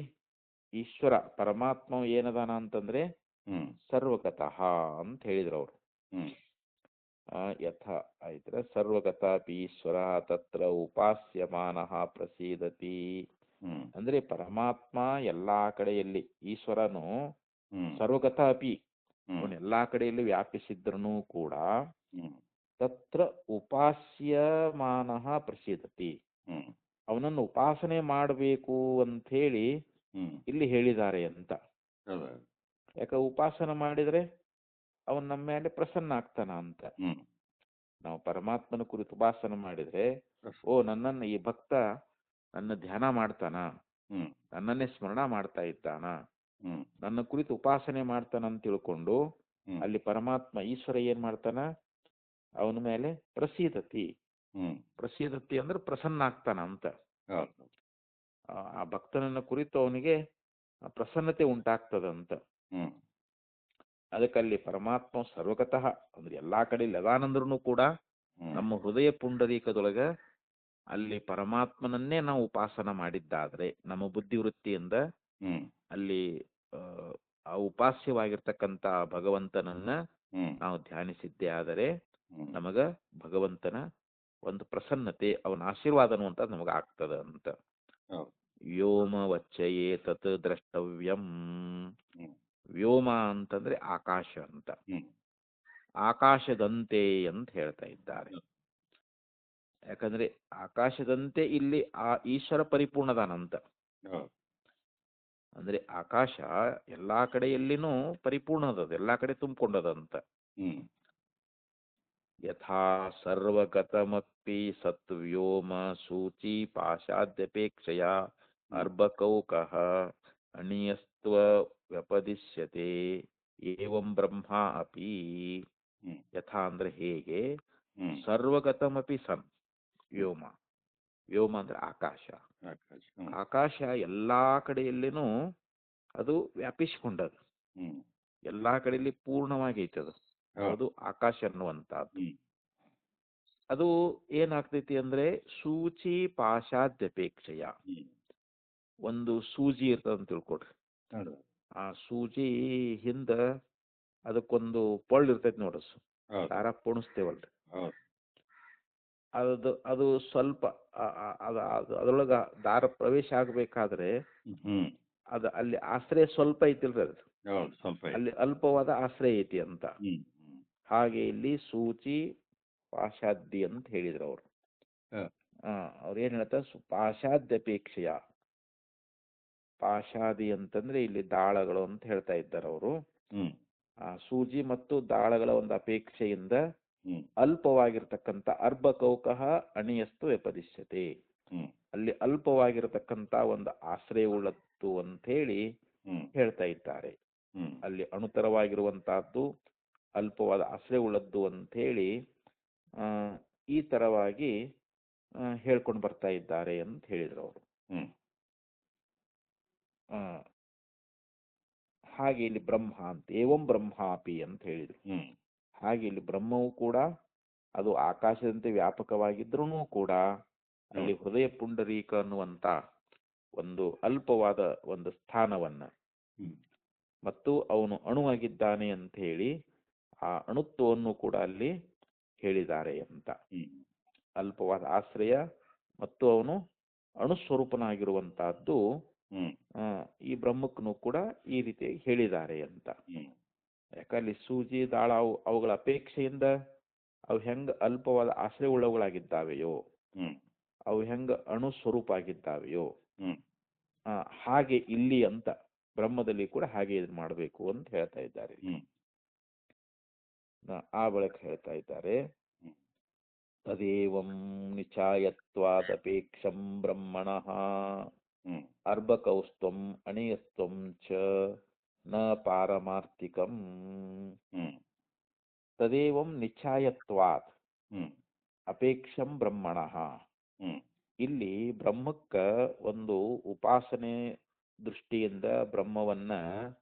ಈಶ್ವರ ಪರಮಾತ್ಮ ಏನದಾನ ಅಂತಂದ್ರೆ ಹ್ಮ್ ಸರ್ವಗತಃ ಅಂತ ಹೇಳಿದ್ರು ಅವರು. ಹ್ಮ್ ಯಥ ಆಯ್ತರ ಸರ್ವಗತ ಈಶ್ವರ ತತ್ರ ಉಪಾಸ್ಯಮಾನಃ ಪ್ರಸೀದತಿ. ಹ್ಮ್ ಅಂದ್ರೆ ಪರಮಾತ್ಮ ಎಲ್ಲಾ ಕಡೆಯಲ್ಲಿ, ಈಶ್ವರನು ಹ್ಮ್ ಸರ್ವಗತ ಅಪಿ, ಹ್ಮ್ ಅವನು ಎಲ್ಲಾ ಕಡೆಯಲ್ಲಿ ವ್ಯಾಪಿಸಿದ್ರೂ ಕೂಡ ಹ್ಮ್ ತತ್ರ ಉಪಾಸ್ಯಮಾನಃ ಪ್ರಸೀದತಿ, ಹ್ಮ್ ಅವನನ್ನು ಉಪಾಸನೆ ಮಾಡಬೇಕು ಅಂತ ಹೇಳಿ ಹ್ಮ್ ಇಲ್ಲಿ ಹೇಳಿದ್ದಾರೆ ಅಂತ. ಹೌದು. ಯಾಕೆ ಉಪಾಸನ ಮಾಡಿದ್ರೆ ಅವನ್ ನಮ್ಮ ಮೇಲೆ ಪ್ರಸನ್ನ ಆಗ್ತಾನ ಅಂತ. ಹ್ಮ್ ನಾವು ಪರಮಾತ್ಮನ ಕುರಿತು ಉಪಾಸನ ಮಾಡಿದ್ರೆ, ಓ ನನ್ನನ್ನು ಈ ಭಕ್ತ ನನ್ನ ಧ್ಯಾನ ಮಾಡ್ತಾನ, ಹ್ಮ್ ನನ್ನನ್ನೇ ಸ್ಮರಣ ಮಾಡ್ತಾ ಇದ್ದಾನ, ಹ್ಮ್ ನನ್ನ ಕುರಿತು ಉಪಾಸನೆ ಮಾಡ್ತಾನ ಅಂತ ತಿಳ್ಕೊಂಡು ಹ್ಮ್ ಅಲ್ಲಿ ಪರಮಾತ್ಮ ಈಶ್ವರ ಏನ್ ಮಾಡ್ತಾನ? ಅವನ ಮೇಲೆ ಪ್ರಸೀದತಿ. ಹ್ಮ್ ಪ್ರಸೀದತಿ ಅಂದ್ರೆ ಪ್ರಸನ್ನ ಆಗ್ತಾನ ಅಂತ. ಹೌದು. ಆ ಭಕ್ತನನ್ನ ಕುರಿತು ಅವನಿಗೆ ಪ್ರಸನ್ನತೆ ಉಂಟಾಗ್ತದಂತ. ಹ್ಮ್ ಅದಕ್ಕಲ್ಲಿ ಪರಮಾತ್ಮ ಸರ್ವಗತಃ ಅಂದ್ರೆ ಎಲ್ಲಾ ಕಡೆ ಲದಾನಂದ್ರೂ ಕೂಡ ಹ್ಮ್ ನಮ್ಮ ಹೃದಯ ಪುಂಡರೀಕದೊಳಗ ಅಲ್ಲಿ ಪರಮಾತ್ಮನನ್ನೇ ನಾವು ಉಪಾಸನ ಮಾಡಿದ್ದಾದ್ರೆ, ನಮ್ಮ ಬುದ್ಧಿವೃತ್ತಿಯಿಂದ ಹ್ಮ್ ಅಲ್ಲಿ ಆ ಉಪಾಸ್ಯವಾಗಿರ್ತಕ್ಕಂಥ ಭಗವಂತನನ್ನ ಹ್ಮ್ ನಾವು ಧ್ಯಾನಿಸಿದ್ದೇ ಆದರೆ ಹ್ಮ್ ನಮಗ ಭಗವಂತನ ಒಂದು ಪ್ರಸನ್ನತೆ, ಅವನ ಆಶೀರ್ವಾದ ಅನ್ನುವಂಥದ್ದು ನಮಗ ಆಗ್ತದ ಅಂತ. ಹೌದು. ವ್ಯೋಮ ವಚ್ಚಯೇ ತತ್ ದ್ರಷ್ಟವ್ಯಂ. ಹ್ಮ್ ವ್ಯೋಮ ಅಂತಂದ್ರೆ ಆಕಾಶ ಅಂತ. ಹ್ಮ್ ಆಕಾಶದಂತೆ ಅಂತ ಹೇಳ್ತಾ ಇದ್ದಾರೆ. ಹ್ಮ್. ಯಾಕಂದ್ರೆ ಆಕಾಶದಂತೆ ಇಲ್ಲಿ ಆ ಈಶ್ವರ ಪರಿಪೂರ್ಣದಾನಂತ. ಹೌದು. ಅಂದ್ರೆ ಆಕಾಶ ಎಲ್ಲಾ ಕಡೆಯಲ್ಲಿನೂ ಪರಿಪೂರ್ಣದ, ಎಲ್ಲಾ ಕಡೆ ತುಂಬಿಕೊಂಡದಂತ. ಹ್ಮ್ ಯಥಾ ಸರ್ವಗತಮಪಿ ಸತ್ ವ್ಯೋಮ ಸೂಚಿ ಪಾಶಾದ್ಯಪೇಕ್ಷೆಯ ಅರ್ಭಕೌಕಃ ಅಣಿಯಸ್ತ್ವ ವ್ಯಪದಿಶ್ಯತೆ ಏವಂ ಬ್ರಹ್ಮ ಅಪಿ. ಹ್ಮ್ ಯಥಾ ಅಂದ್ರೆ ಹೇಗೆ? ಹ್ಮ್ ಸರ್ವಗತಮಪಿ ಸನ್ ವ್ಯೋಮ. ವ್ಯೋಮ ಅಂದ್ರೆ ಆಕಾಶ. ಆಕಾಶ. ಹ್ಮ್ ಆಕಾಶ ಎಲ್ಲಾ ಕಡೆಯಲ್ಲಿನೂ ಅದು ವ್ಯಾಪಿಸಿಕೊಂಡದು, ಹ್ಮ್ ಎಲ್ಲಾ ಕಡೆಯಲ್ಲಿ ಪೂರ್ಣವಾಗೈತೆ ಅದು. ಹೌದು. ಅದು ಆಕಾಶ ಅನ್ನುವಂಥದ್ದು. ಹ್ಮ್ ಅದು ಏನಾಗ್ತೈತಿ ಅಂದ್ರೆ ಸೂಚಿ ಪಾಶಾದ್ಯಪೇಕ್ಷೆಯ. ಹ್ಮ್ ಒಂದು ಸೂಜಿ ಇರ್ತದ ಅಂತ ತಿಳ್ಕೊಡ್ರಿ. ಹೌದು. ಆ ಸೂಜಿ ಹಿಂದ ಅದಕ್ಕೊಂದು ಪೊಳ್ಳು ಇರ್ತೈತಿ ನೋಡ್ರಿ, ಹೌದು. ದಾರ ಪುಣಿಸ್ತೇವಲ್ರಿ. ಹೌದು. ಅದು ಸ್ವಲ್ಪ ಅದ್ರೊಳಗ ದಾರ ಪ್ರವೇಶ ಆಗ್ಬೇಕಾದ್ರೆ ಹ್ಮ್ ಅದು ಅಲ್ಲಿ ಆಶ್ರಯ ಸ್ವಲ್ಪ ಐತಿಲ್ರಿ, ಅದು ಹೌದು. ಸ್ವಲ್ಪ ಇದೆ. ಅಲ್ಲಿ ಅಲ್ಪವಾದ ಆಶ್ರಯ ಐತಿ ಅಂತ. ಹ್ಮ್ ಹ್ಮ್ ಹಾಗೆ ಇಲ್ಲಿ ಸೂಚಿ ಪಾಶಾದ್ದಿ ಅಂತ ಹೇಳಿದ್ರು ಅವರು. ಹ. ಅವ್ರು ಏನ್ ಹೇಳ್ತಾರೆ? ಪಾಶಾದ್ಯಪೇಕ್ಷೆಯ, ಪಾಶಾದಿ ಅಂತಂದ್ರೆ ಇಲ್ಲಿ ದಾಳಗಳು ಅಂತ ಹೇಳ್ತಾ ಇದ್ದಾರೆ ಅವರು. ಹ್ಮ್ ಆ ಸೂಜಿ ಮತ್ತು ದಾಳಗಳ ಒಂದು ಅಪೇಕ್ಷೆಯಿಂದ ಹ್ಮ್ ಅಲ್ಪವಾಗಿರ್ತಕ್ಕಂಥ ಅರ್ಭಕೌಕಃ ಅಣಿಯಸ್ತು ವ್ಯಪದಿಶ್ಯತೆ. ಹ್ಮ್ ಅಲ್ಲಿ ಅಲ್ಪವಾಗಿರತಕ್ಕಂಥ ಒಂದು ಆಶ್ರಯವುಳ್ಳದ್ದು ಅಂತ ಹೇಳಿ ಹ್ಮ್ ಹೇಳ್ತಾ ಇದ್ದಾರೆ. ಹ್ಮ್ ಅಲ್ಲಿ ಅಣುತರವಾಗಿರುವಂತಹದ್ದು ಅಲ್ಪವಾದ ಆಶ್ರಯವುಳ್ಳದ್ದು ಅಂತ ಹೇಳಿ ಈ ತರವಾಗಿ ಹೇಳ್ಕೊಂಡು ಬರ್ತಾ ಇದ್ದಾರೆ ಅಂತ ಹೇಳಿದ್ರು ಅವರು. ಹ್ಮ್ ಹಾಗೆ ಇಲ್ಲಿ ಬ್ರಹ್ಮ ಅಂತ ಏವಂ ಬ್ರಹ್ಮಾಪಿ ಅಂತ ಹೇಳಿದ್ರು. ಹ್ಮ್ ಹಾಗೆ ಇಲ್ಲಿ ಬ್ರಹ್ಮವು ಕೂಡ ಅದು ಆಕಾಶದಂತೆ ವ್ಯಾಪಕವಾಗಿದ್ರೂ ಕೂಡ ಅಲ್ಲಿ ಹೃದಯ ಪುಂಡರೀಕ ಅನ್ನುವಂತ ಒಂದು ಅಲ್ಪವಾದ ಒಂದು ಸ್ಥಾನವನ್ನ ಹ್ಮ್ ಮತ್ತು ಅವನು ಅಣುವಾಗಿದ್ದಾನೆ ಅಂತ ಹೇಳಿ ಆ ಅಣುತ್ವವನ್ನು ಕೂಡ ಅಲ್ಲಿ ಹೇಳಿದ್ದಾರೆ ಅಂತ. ಹ್ಮ್ ಅಲ್ಪವಾದ ಆಶ್ರಯ ಮತ್ತು ಅವನು ಅಣುಸ್ವರೂಪನಾಗಿರುವಂತಹದ್ದು ಹ್ಮ್ ಈ ಬ್ರಹ್ಮಕ್ಕನು ಕೂಡ ಈ ರೀತಿಯಾಗಿ ಹೇಳಿದ್ದಾರೆ ಅಂತ. ಹ್ಮ್ ಯಾಕಲ್ಲಿ ಸೂಜಿ ದಾಳ ಅವುಗಳ ಅಪೇಕ್ಷೆಯಿಂದ ಅವು ಹೆಂಗ ಅಲ್ಪವಾದ ಆಶ್ರಯವುಳ್ಳವುಗಳಾಗಿದ್ದಾವೆಯೋ, ಹ್ಮ್ ಅವು ಹೆಂಗ ಅಣು ಸ್ವರೂಪ ಆಗಿದ್ದಾವೆಯೋ ಹ್ಮ್ ಹಾಗೆ ಇಲ್ಲಿ ಅಂತ ಬ್ರಹ್ಮದಲ್ಲಿ ಕೂಡ ಹಾಗೆ ಇದು ಮಾಡಬೇಕು ಅಂತ ಹೇಳ್ತಾ ಇದ್ದಾರೆ. ಹ್ಮ್ ಆ ಬಳಿಕ ಹೇಳ್ತಾ ಇದ್ದಾರೆ ಹ್ಮ್ ತದೇವಂ ನಿಚಾಯತ್ವಾದಪೇಕ್ಷಂ ಬ್ರಹ್ಮಣಃ ಹ್ಮ್ ಅರ್ಭಕೌಸ್ತ್ವಂ ಅಣಿಯಸ್ತ್ವಂ ಚ ನ ಪಾರಮಾರ್ಥಿಕಂ. ಹ್ಮ್ ತದೇವಂ ನಿಚಾಯತ್ವಾತ್ ಹ್ಮ್ ಅಪೇಕ್ಷಂ ಬ್ರಹ್ಮಣಃ. ಹ್ಮ್ ಇಲ್ಲಿ ಬ್ರಹ್ಮಕ್ಕ ಒಂದು ಉಪಾಸನೆ ದೃಷ್ಟಿಯಿಂದ ಬ್ರಹ್ಮವನ್ನ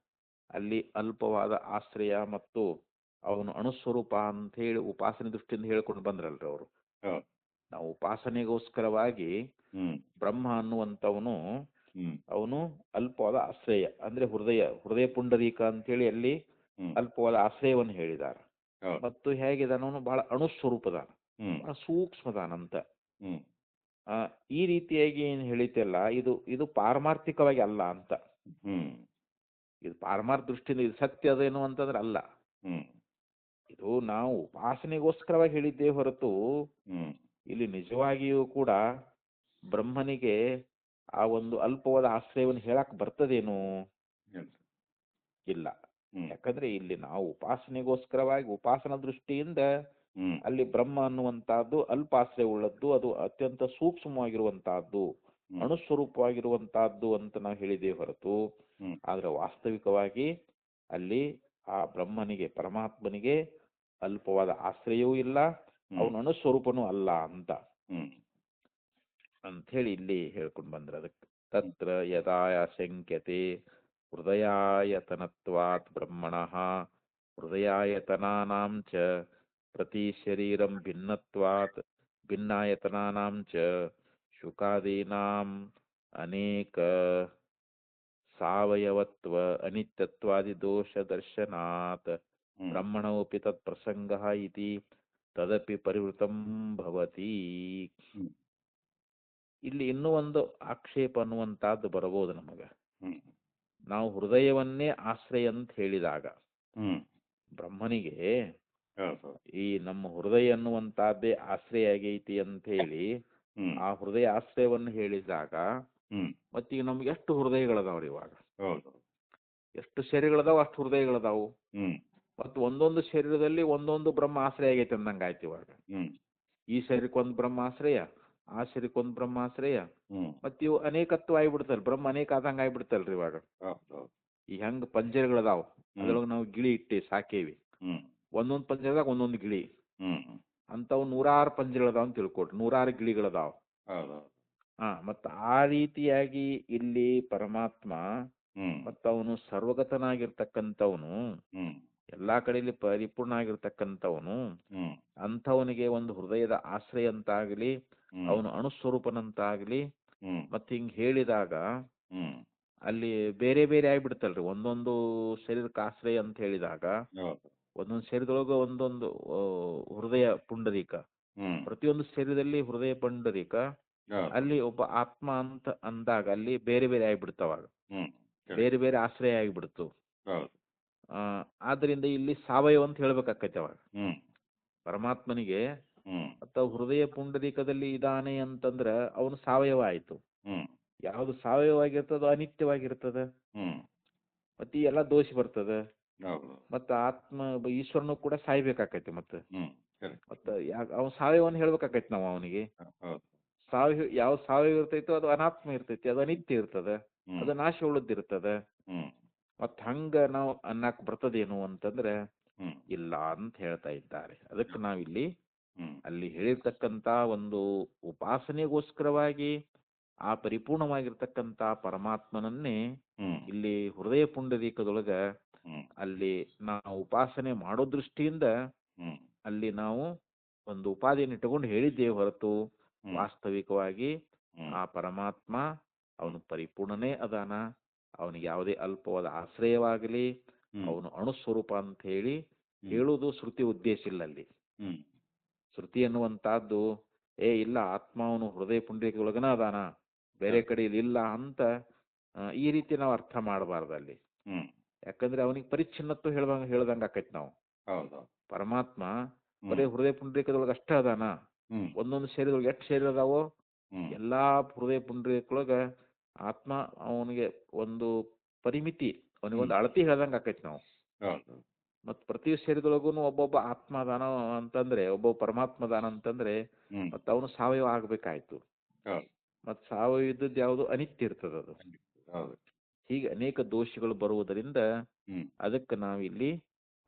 ಅಲ್ಲಿ ಅಲ್ಪವಾದ ಆಶ್ರಯ ಮತ್ತು ಅವನು ಅಣುಸ್ವರೂಪ ಅಂತ ಹೇಳಿ ಉಪಾಸನೆ ದೃಷ್ಟಿಯಿಂದ ಹೇಳ್ಕೊಂಡು ಬಂದ್ರಲ್ರಿ ಅವರು. ಹೌದು. ನಾವು ಉಪಾಸನೆಗೋಸ್ಕರವಾಗಿ ಹ್ಮ್ ಬ್ರಹ್ಮ ಅನ್ನುವಂಥವನು ಹ್ಮ್ ಅವನು ಅಲ್ಪವಾದ ಆಶ್ರಯ ಅಂದ್ರೆ ಹೃದಯ ಪುಂಡರೀಕ ಅಂತೇಳಿ ಅಲ್ಲಿ ಹ್ಮ್ ಅಲ್ಪವಾದ ಆಶ್ರಯವನ್ನು ಹೇಳಿದ್ದಾರೆ. ಹೌದು. ಮತ್ತು ಹೇಗಿದಾನವನು ಬಹಳ ಅಣುಸ್ವರೂಪದಾನ, ಹ್ಮ್ ಬಹಳ ಸೂಕ್ಷ್ಮದಾನಂತ. ಹ್ಮ್ ಈ ರೀತಿಯಾಗಿ ಏನು ಹೇಳಿತೆಲ್ಲ ಇದು ಪಾರಮಾರ್ಥಿಕವಾಗಿ ಅಲ್ಲ ಅಂತ. ಹ್ಮ್ ಇದು ಪಾರಮಾರ್ಥ ದೃಷ್ಟಿಯಿಂದ ಇದು ಸತ್ಯ ಅದೇನು ಅಂತಂದ್ರೆ ಅಲ್ಲ. ಹ್ಮ್ ಇದು ನಾವು ಉಪಾಸನೆಗೋಸ್ಕರವಾಗಿ ಹೇಳಿದ್ದೇ ಹೊರತು ಹ್ಮ್ ಇಲ್ಲಿ ನಿಜವಾಗಿಯೂ ಕೂಡ ಬ್ರಹ್ಮನಿಗೆ ಆ ಒಂದು ಅಲ್ಪವಾದ ಆಶ್ರಯವನ್ನು ಹೇಳಕ್ ಬರ್ತದೇನು? ಇಲ್ಲ. ಯಾಕಂದ್ರೆ ಇಲ್ಲಿ ನಾವು ಉಪಾಸನೆಗೋಸ್ಕರವಾಗಿ ಉಪಾಸನಾ ದೃಷ್ಟಿಯಿಂದ ಹ್ಮ್ ಅಲ್ಲಿ ಬ್ರಹ್ಮ ಅನ್ನುವಂತಹದ್ದು ಅಲ್ಪ ಆಶ್ರಯ ಉಳ್ಳದ್ದು, ಅದು ಅತ್ಯಂತ ಸೂಕ್ಷ್ಮವಾಗಿರುವಂತಹದ್ದು, ಅಣುಸ್ವರೂಪವಾಗಿರುವಂತಹದ್ದು ಅಂತ ನಾವು ಹೇಳಿದ್ದೇವೆ ಹೊರತು ಆದ್ರೆ ವಾಸ್ತವಿಕವಾಗಿ ಅಲ್ಲಿ ಆ ಬ್ರಹ್ಮನಿಗೆ ಪರಮಾತ್ಮನಿಗೆ ಅಲ್ಪವಾದ ಆಶ್ರಯವೂ ಇಲ್ಲ, ಅವನ ಅಣುಸ್ವರೂಪನೂ ಅಲ್ಲ ಅಂತ ಹೇಳಿ ಇಲ್ಲಿ ಹೇಳ್ಕೊಂಡು ಬಂದ್ರೆ ಅದಕ್ಕೆ ತತ್ರ ಯದಾಯ ಶಂಕ್ಯತೆ ಹೃದಯಾಯತನತ್ವಾತ್ ಬ್ರಹ್ಮಣಃ ಹೃದಯಾಯತನಾನಾಂ ಚ ಪ್ರತಿ ಶರೀರಂ ಭಿನ್ನತ್ವಾತ್ ಭಿನ್ನಾಯತನಾನಾಂ ಚ ಶುಕಾದೀನಾಂ ಅನೇಕ ಸಾವಯವತ್ವ ಅನಿತ್ಯತ್ವಾದಿ ದೋಷ ದರ್ಶನಾತ್ ಬ್ರಹ್ಮಣೋಪಿ ತತ್ ಪ್ರಸಂಗಃ ಇತಿ ತದಪಿ ಪರಿವೃತಂ ಭವತಿ. ಇಲ್ಲಿ ಇನ್ನೂ ಒಂದು ಆಕ್ಷೇಪ ಅನ್ನುವಂತಹದ್ದು ಬರಬಹುದು ನಮಗ. ನಾವು ಹೃದಯವನ್ನೇ ಆಶ್ರಯ ಅಂತ ಹೇಳಿದಾಗ ಬ್ರಹ್ಮನಿಗೆ ಈ ನಮ್ಮ ಹೃದಯ ಅನ್ನುವಂತಹದ್ದೇ ಆಶ್ರಯ ಆಗೈತಿ ಅಂತ ಹೇಳಿ ಆ ಹೃದಯ ಆಶ್ರಯವನ್ನು ಹೇಳಿದಾಗ ಮತ್ತೀಗ ನಮ್ಗೆ ಎಷ್ಟು ಹೃದಯಗಳದಾವ್ರಿ ಇವಾಗ? ಎಷ್ಟು ಶರೀರಗಳದಾವ ಅಷ್ಟು ಹೃದಯಗಳದಾವು. ಮತ್ತು ಒಂದೊಂದು ಶರೀರದಲ್ಲಿ ಒಂದೊಂದು ಬ್ರಹ್ಮ ಆಶ್ರಯ ಆಗೈತೆ ಅಂದಂಗ ಆಯ್ತು. ಇವಾಗ ಈ ಶರೀರಕ್ಕೊಂದು ಬ್ರಹ್ಮಾಶ್ರಯ, ಆ ಶರೀರಕ್ಕೊಂದು ಬ್ರಹ್ಮಾಶ್ರಯ, ಮತ್ತ ಇವು ಅನೇಕತ್ವ ಆಗಿಬಿಡ್ತಲ್, ಬ್ರಹ್ಮ ಅನೇಕ ಆದಂಗ ಆಗಿಬಿಡ್ತಲ್ರಿ ಇವಾಗ. ಈ ಹೆಂಗ್ ಪಂಜರಗಳದಾವ್ ಅದ್ರೊಳಗೆ ನಾವು ಗಿಳಿ ಇಟ್ಟಿ ಸಾಕೇವಿ, ಒಂದೊಂದು ಪಂಜರದಾಗ ಒಂದೊಂದು ಗಿಳಿ ಅಂತವ್ 106 ಪಂಜರಗಳದಾವ್ ಅಂತ ತಿಳ್ಕೊಡ್ರಿ, 106 ಗಿಳಿಗಳದಾವ್. ಮತ್ತ ಆ ರೀತಿಯಾಗಿ ಇಲ್ಲಿ ಪರಮಾತ್ಮ ಮತ್ತ ಅವನು ಸರ್ವಗತನಾಗಿರ್ತಕ್ಕಂಥವನು, ಎಲ್ಲಾ ಕಡೆಯಲ್ಲಿ ಪರಿಪೂರ್ಣ ಆಗಿರ್ತಕ್ಕಂಥವನು, ಅಂಥವನಿಗೆ ಒಂದು ಹೃದಯದ ಆಶ್ರಯ ಅಂತಾಗ್ಲಿ, ಅವನು ಅಣುಸ್ವರೂಪನಂತಾಗ್ಲಿ ಮತ್ ಹಿಂಗ್ ಹೇಳಿದಾಗ ಅಲ್ಲಿ ಬೇರೆ ಬೇರೆ ಆಗ್ಬಿಡ್ತಲ್ರಿ. ಒಂದೊಂದು ಶರೀರಕ್ಕೆ ಆಶ್ರಯ ಅಂತ ಹೇಳಿದಾಗ ಒಂದೊಂದು ಶರೀರದೊಳಗ ಒಂದೊಂದು ಹೃದಯ ಪುಂಡರೀಕ, ಪ್ರತಿಯೊಂದು ಶರೀರದಲ್ಲಿ ಹೃದಯ ಪುಂಡರೀಕ, ಅಲ್ಲಿ ಒಬ್ಬ ಆತ್ಮ ಅಂತ ಅಂದಾಗ ಅಲ್ಲಿ ಬೇರೆ ಬೇರೆ ಆಗ್ಬಿಡ್ತಾವಾಗ, ಬೇರೆ ಬೇರೆ ಆಶ್ರಯ ಆಗಿಬಿಡ್ತು. ಆದ್ರಿಂದ ಇಲ್ಲಿ ಸಾವಯವ ಅಂತ ಹೇಳ್ಬೇಕಾಕೈತೆ ಅವಾಗ ಪರಮಾತ್ಮನಿಗೆ. ಮತ್ತ ಹೃದಯ ಪುಂಡರೀಕದಲ್ಲಿ ಇದಾನೆ ಅಂತಂದ್ರ ಅವನು ಸಾವಯವ ಆಯ್ತು. ಯಾವುದು ಸಾವಯವವಾಗಿರ್ತದೋ ಅನಿತ್ಯವಾಗಿರ್ತದ. ಮತ್ತೆ ಈ ಎಲ್ಲ ದೋಷ ಬರ್ತದ. ಮತ್ತ ಈಶ್ವರನು ಕೂಡ ಸಾಯ್ಬೇಕಾಕೈತಿ. ಮತ್ತ ಅವ್ ಸಾವಯವನ್ನ ಹೇಳ್ಬೇಕಾಕೈತಿ ನಾವು ಅವನಿಗೆ. ಯಾವ ಸಾವಯವ ಇರ್ತೈತೋ ಅದು ಅನಾತ್ಮ ಇರ್ತೈತಿ, ಅದು ಅನಿತ್ಯ ಇರ್ತದ, ಅದು ನಾಶ ಉಳಿದಿರ್ತದ. ಮತ್ ಹಂಗ ನಾವು ಅನ್ನಕ್ ಬರ್ತದೇನು ಅಂತಂದ್ರೆ ಇಲ್ಲ ಅಂತ ಹೇಳ್ತಾ ಇದ್ದಾರೆ. ಅದಕ್ಕೆ ನಾವಿಲ್ಲಿ ಅಲ್ಲಿ ಹೇಳಿರ್ತಕ್ಕಂತ ಒಂದು ಉಪಾಸನೆಗೋಸ್ಕರವಾಗಿ ಆ ಪರಿಪೂರ್ಣವಾಗಿರ್ತಕ್ಕಂತ ಪರಮಾತ್ಮನನ್ನೇ ಇಲ್ಲಿ ಹೃದಯ ಪುಂಡರೀಕದೊಳಗ ಅಲ್ಲಿ ನಾವು ಉಪಾಸನೆ ಮಾಡೋ ದೃಷ್ಟಿಯಿಂದ ಅಲ್ಲಿ ನಾವು ಒಂದು ಉಪಾಧಿಯನ್ನು ಇಟ್ಟುಕೊಂಡು ಹೇಳಿದ್ದೇವೆ ಹೊರತು ವಾಸ್ತವಿಕವಾಗಿ ಆ ಪರಮಾತ್ಮ ಅವನು ಪರಿಪೂರ್ಣನೇ ಅದಾನ. ಅವನಿಗೆ ಯಾವುದೇ ಅಲ್ಪವಾದ ಆಶ್ರಯವಾಗಲಿ, ಅವನು ಅಣುಸ್ವರೂಪ ಅಂತ ಹೇಳಿ ಹೇಳುವುದು ಶ್ರುತಿ ಉದ್ದೇಶ ಇಲ್ಲ. ಅಲ್ಲಿ ಶ್ರುತಿ ಅನ್ನುವಂತಹದ್ದು ಇಲ್ಲ ಆತ್ಮ ಅವನು ಹೃದಯ ಪುಂಡರೀಕದೊಳಗನ ಅದಾನ, ಬೇರೆ ಕಡೆಯಲ್ಲಿ ಇಲ್ಲ ಅಂತ ಈ ರೀತಿ ನಾವು ಅರ್ಥ ಮಾಡಬಾರ್ದು ಅಲ್ಲಿ. ಯಾಕಂದ್ರೆ ಅವನಿಗೆ ಪರಿಚ್ಛಿನ್ನತ್ವ ಹೇಳ್ದಂಗ ಆಕೈತಿ ನಾವು. ಪರಮಾತ್ಮ ಬರೀ ಹೃದಯ ಪುಂಡರೀಕದೊಳಗ ಅಷ್ಟೇ ಅದಾನ. ಒಂದೊಂದು ಶರೀರದೊಳಗೆ ಎಷ್ಟು ಶರೀರ ಅದಾವೋ ಎಲ್ಲಾ ಹೃದಯ ಪುಂಡರೀಕದೊಳಗ ಆತ್ಮ ಅವನಿಗೆ ಒಂದು ಪರಿಮಿತಿ, ಅವನಿಗೊಂದು ಅಳತಿ ಹೇಳ್ದಂಗ ಆಕೈತಿ ನಾವು. ಮತ್ ಪ್ರತಿ ಶರೀರದೊಳಗೂ ಒಬ್ಬೊಬ್ಬ ಆತ್ಮ ಅದಾನ ಅಂತಂದ್ರೆ, ಒಬ್ಬೊಬ್ಬ ಪರಮಾತ್ಮ ಅದಾನ ಅಂತಂದ್ರೆ ಮತ್ತ ಅವನು ಸಾವಯವ ಆಗ್ಬೇಕಾಯ್ತು. ಮತ್ ಸಾವಯವ ಇದ್ದದ್ದು ಯಾವುದು ಅನಿತ್ಯ ಇರ್ತದ ಅದು. ಹೀಗೆ ಅನೇಕ ದೋಷಗಳು ಬರುವುದರಿಂದ ಅದಕ್ಕೆ ನಾವಿಲ್ಲಿ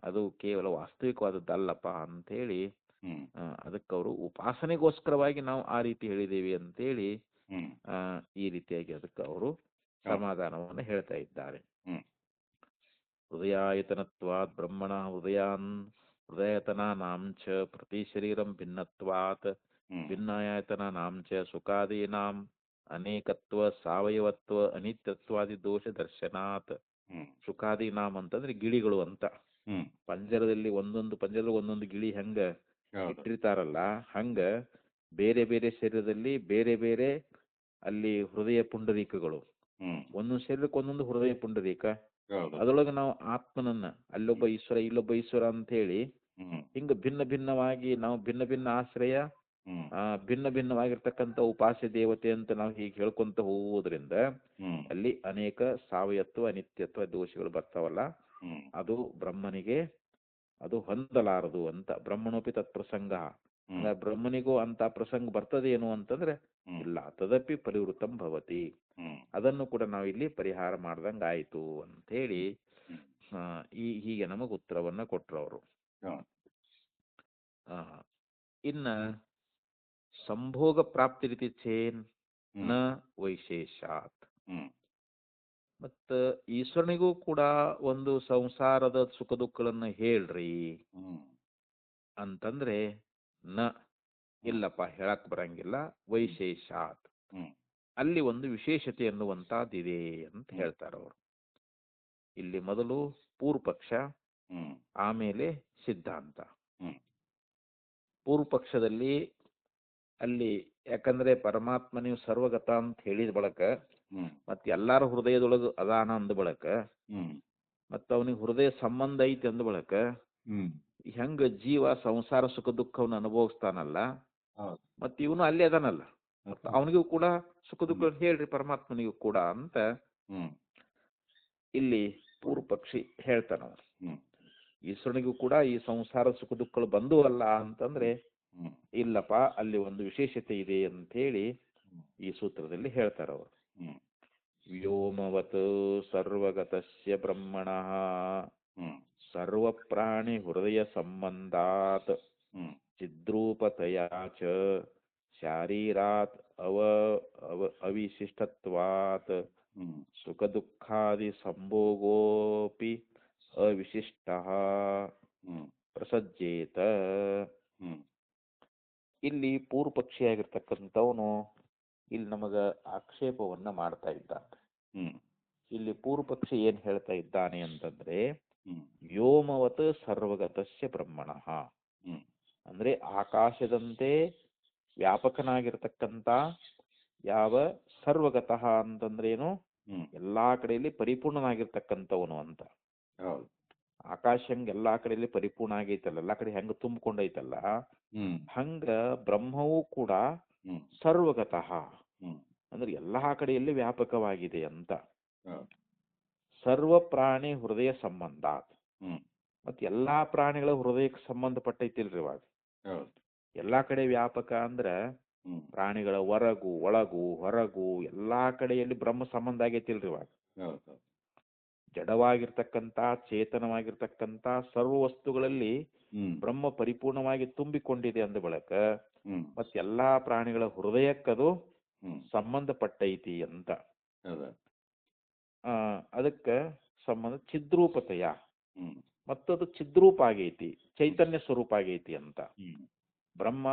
ಅದು ಕೇವಲ ವಾಸ್ತವಿಕವಾದದ್ದಲ್ಲಪ್ಪ ಅಂತ ಹೇಳಿ ಅದಕ್ಕೆ ಅವರು ಉಪಾಸನೆಗೋಸ್ಕರವಾಗಿ ನಾವು ಆ ರೀತಿ ಹೇಳಿದೇವಿ ಅಂತೇಳಿ ಈ ರೀತಿಯಾಗಿ ಅದಕ್ಕೆ ಅವರು ಸಮಾಧಾನವನ್ನು ಹೇಳ್ತಾ ಇದ್ದಾರೆ. ಹೃದಯಾಯತನತ್ವಾತ್ ಬ್ರಹ್ಮಣ ಹೃದಯತನಾನಾಂ ಚ ಪ್ರತಿ ಶರೀರಂ ಭಿನ್ನತ್ವಾತ್ ಭಿನ್ನಾಯತನಾನಾಂ ಚ ಸುಖಾದೀನಾಂ ಅನೇಕತ್ವ ಸಾವಯವತ್ವ ಅನಿತ್ಯತ್ವಾದಿ ದೋಷ ದರ್ಶನಾತ್. ಸುಖಾದೀನಾಂ ಅಂತಂದ್ರೆ ಗಿಳಿಗಳು ಅಂತ. ಪಂಜರದಲ್ಲಿ ಒಂದೊಂದು ಗಿಳಿ ಹೆಂಗ ಇಟ್ಟಿರ್ತಾರಲ್ಲ, ಹಂಗ ಬೇರೆ ಬೇರೆ ಶರೀರದಲ್ಲಿ ಬೇರೆ ಬೇರೆ ಅಲ್ಲಿ ಹೃದಯ ಪುಂಡರೀಕಗಳು. ಒಂದೊಂದು ಶರೀರಕ್ಕೆ ಒಂದೊಂದು ಹೃದಯ ಪುಂಡರೀಕ. ಅದರೊಳಗೆ ನಾವು ಆತ್ಮನನ್ನ ಅಲ್ಲೊಬ್ಬ ಈಶ್ವರ ಇಲ್ಲೊಬ್ಬ ಈಶ್ವರ ಅಂತ ಹೇಳಿ ಹಿಂಗ ಭಿನ್ನ ಭಿನ್ನವಾಗಿ ನಾವು ಭಿನ್ನ ಭಿನ್ನ ಆಶ್ರಯ, ಭಿನ್ನ ಭಿನ್ನವಾಗಿರ್ತಕ್ಕಂಥ ಉಪಾಸ್ಯ ದೇವತೆ ಅಂತ ನಾವು ಹೀಗೆ ಹೇಳ್ಕೊಂತ ಹೋಗುವುದರಿಂದ ಅಲ್ಲಿ ಅನೇಕ ಸಾವಯತ್ವ ಅನಿತ್ಯತ್ವ ದೋಷಗಳು ಬರ್ತಾವಲ್ಲ, ಅದು ಬ್ರಹ್ಮನಿಗೆ ಅದು ಹೊಂದಲಾರದು ಅಂತ. ಬ್ರಹ್ಮಣೋಪಿ ತತ್ಪ್ರಸಂಗ, ಬ್ರಹ್ಮನಿಗೂ ಅಂತ ಪ್ರಸಂಗ ಬರ್ತದೇನು ಅಂತಂದ್ರೆ ಇಲ್ಲ. ತದಪಿ ಪರಿವೃತಂ ಭವತಿ, ಅದನ್ನು ಕೂಡ ನಾವಿಲ್ಲಿ ಪರಿಹಾರ ಮಾಡ್ದಂಗ ಆಯ್ತು ಅಂತ ಹೇಳಿ ಹೀಗೆ ನಮಗ್ ಉತ್ತರವನ್ನ ಕೊಟ್ರು ಅವರು. ಇನ್ನ ಸಂಭೋಗ ಪ್ರಾಪ್ತಿ ರೀತಿ ಚೇನ್ ನ ವೈಶೇಷಾತ್. ಮತ್ತ ಈಶ್ವರನಿಗೂ ಕೂಡ ಒಂದು ಸಂಸಾರದ ಸುಖ ದುಃಖಗಳನ್ನ ಹೇಳ್ರಿ ಅಂತಂದ್ರೆ ಇಲ್ಲಪ್ಪ ಹೇಳಕ್ ಬರಂಗಿಲ್ಲ. ವೈಶೇಷಾತ್, ಅಲ್ಲಿ ಒಂದು ವಿಶೇಷತೆ ಎನ್ನುವಂತಹದ್ದಿದೆ ಅಂತ ಹೇಳ್ತಾರೆ ಅವರು. ಇಲ್ಲಿ ಮೊದಲು ಪೂರ್ವಪಕ್ಷ, ಆಮೇಲೆ ಸಿದ್ಧಾಂತ. ಪೂರ್ವಪಕ್ಷದಲ್ಲಿ ಅಲ್ಲಿ ಯಾಕಂದ್ರೆ ಪರಮಾತ್ಮ ನೀವು ಸರ್ವಗತ ಅಂತ ಹೇಳಿದ ಬಳಕ ಮತ್ ಎಲ್ಲಾರ ಹೃದಯದೊಳಗ ಅದಾನ ಅಂದ ಬಳಕ ಮತ್ತ ಅವನಿಗೆ ಹೃದಯ ಸಂಬಂಧ ಐತಿ ಅಂದ ಬಳಕ ಹೆಂಗ ಜೀವ ಸಂಸಾರ ಸುಖ ದುಃಖವನ್ನ ಅನುಭವಿಸ್ತಾನಲ್ಲ, ಮತ್ ಇವನು ಅಲ್ಲಿ ಅದಾನಲ್ಲ, ಮತ್ತ ಅವನಿಗೂ ಕೂಡ ಸುಖ ದುಃಖ ಹೇಳ್ರಿ ಪರಮಾತ್ಮನಿಗೂ ಕೂಡ ಅಂತ ಇಲ್ಲಿ ಪೂರ್ವಪಕ್ಷಿ ಹೇಳ್ತಾನ. ಈಶ್ವರನಿಗೂ ಕೂಡ ಈ ಸಂಸಾರ ಸುಖ ದುಃಖಗಳು ಬಂದೂ ಅಲ್ಲ ಅಂತಂದ್ರೆ ಇಲ್ಲಪ್ಪ, ಅಲ್ಲಿ ಒಂದು ವಿಶೇಷತೆ ಇದೆ ಅಂತ ಹೇಳಿ ಈ ಸೂತ್ರದಲ್ಲಿ ಹೇಳ್ತಾರ ಅವರು. ವ್ಯೋಮವತ್ ಸರ್ವಗತಸ್ಯ ಬ್ರಹ್ಮಣಃ ಸರ್ವ ಪ್ರಾಣಿ ಹೃದಯ ಸಂಬಂಧಾತ್ ಚಿದ್ರೂಪತಯಾ ಚ ಶಾರೀರಾತ್ ಅವಿಶಿಷ್ಟತ್ವಾತ್ ಸುಖ ದುಃಖಾದಿ ಸಂಭೋಗೋಪಿ ಅವಿಶಿಷ್ಟಃ ಪ್ರಸಜ್ಜೇತ. ಇಲ್ಲಿ ಪೂರ್ವಪಕ್ಷಿಯಾಗಿರ್ತಕ್ಕಂಥವನು ಇಲ್ಲಿ ನಮಗ ಆಕ್ಷೇಪವನ್ನ ಮಾಡ್ತಾ ಇದ್ದಾನೆ. ಇಲ್ಲಿ ಪೂರ್ವಪಕ್ಷಿ ಏನ್ ಹೇಳ್ತಾ ಇದ್ದಾನೆ ಅಂತಂದ್ರೆ ವ್ಯೋಮವತ್ ಸರ್ವಗತಸ್ಯ ಬ್ರಹ್ಮಣಃ ಅಂದ್ರೆ ಆಕಾಶದಂತೆ ವ್ಯಾಪಕನಾಗಿರ್ತಕ್ಕಂಥ ಯಾವ ಸರ್ವಗತಃ ಅಂತಂದ್ರೇನು ಎಲ್ಲಾ ಕಡೆಯಲ್ಲಿ ಪರಿಪೂರ್ಣನಾಗಿರ್ತಕ್ಕಂಥವನು ಅಂತ. ಆಕಾಶ ಹೆಂಗ ಎಲ್ಲಾ ಕಡೆಯಲ್ಲಿ ಪರಿಪೂರ್ಣ ಆಗೈತಲ್ಲ, ಎಲ್ಲಾ ಕಡೆ ಹೆಂಗ ತುಂಬಿಕೊಂಡೈತಲ್ಲ, ಹಂಗ ಬ್ರಹ್ಮವೂ ಕೂಡ ಸರ್ವಗತಃ ಅಂದ್ರೆ ಎಲ್ಲಾ ಕಡೆಯಲ್ಲಿ ವ್ಯಾಪಕವಾಗಿದೆ ಅಂತ. ಹೌದು. ಸರ್ವ ಪ್ರಾಣಿ ಹೃದಯ ಸಂಬಂಧ. ಹ್ಮ್. ಮತ್ತೆ ಎಲ್ಲಾ ಪ್ರಾಣಿಗಳ ಹೃದಯಕ್ಕೆ ಸಂಬಂಧಪಟ್ಟೈತಿಲ್ರಿ ಇವಾಗ. ಹೌದು. ಎಲ್ಲಾ ಕಡೆ ವ್ಯಾಪಕ ಅಂದ್ರೆ ಹ್ಮ್. ಪ್ರಾಣಿಗಳ ಹೊರಗು ಒಳಗು ಹೊರಗು ಎಲ್ಲಾ ಕಡೆಯಲ್ಲಿ ಬ್ರಹ್ಮ ಸಂಬಂಧ ಆಗೈತಿಲ್ರಿ ಇವಾಗ. ಹೌದು. ಹೌದು. ಜಡವಾಗಿರ್ತಕ್ಕಂಥ ಚೇತನವಾಗಿರ್ತಕ್ಕಂಥ ಸರ್ವ ವಸ್ತುಗಳಲ್ಲಿ ಹ್ಮ್. ಬ್ರಹ್ಮ ಪರಿಪೂರ್ಣವಾಗಿ ತುಂಬಿಕೊಂಡಿದೆ ಅಂದ ಬಳಿಕ ಹ್ಮ್. ಮತ್ತೆ ಎಲ್ಲಾ ಪ್ರಾಣಿಗಳ ಹೃದಯಕ್ಕದು ಹ್ಮ್. ಸಂಬಂಧಪಟ್ಟೈತಿ ಅಂತ. ಹೌದಾ. ಅದಕ್ಕೆ ಸಂಬಂಧ ಚಿದ್ರೂಪತೆಯ ಹ್ಮ್. ಮತ್ತದು ಚಿದ್ರೂಪ ಆಗೈತಿ, ಚೈತನ್ಯ ಸ್ವರೂಪ ಆಗೈತಿ ಅಂತ. ಹ್ಮ್. ಬ್ರಹ್ಮ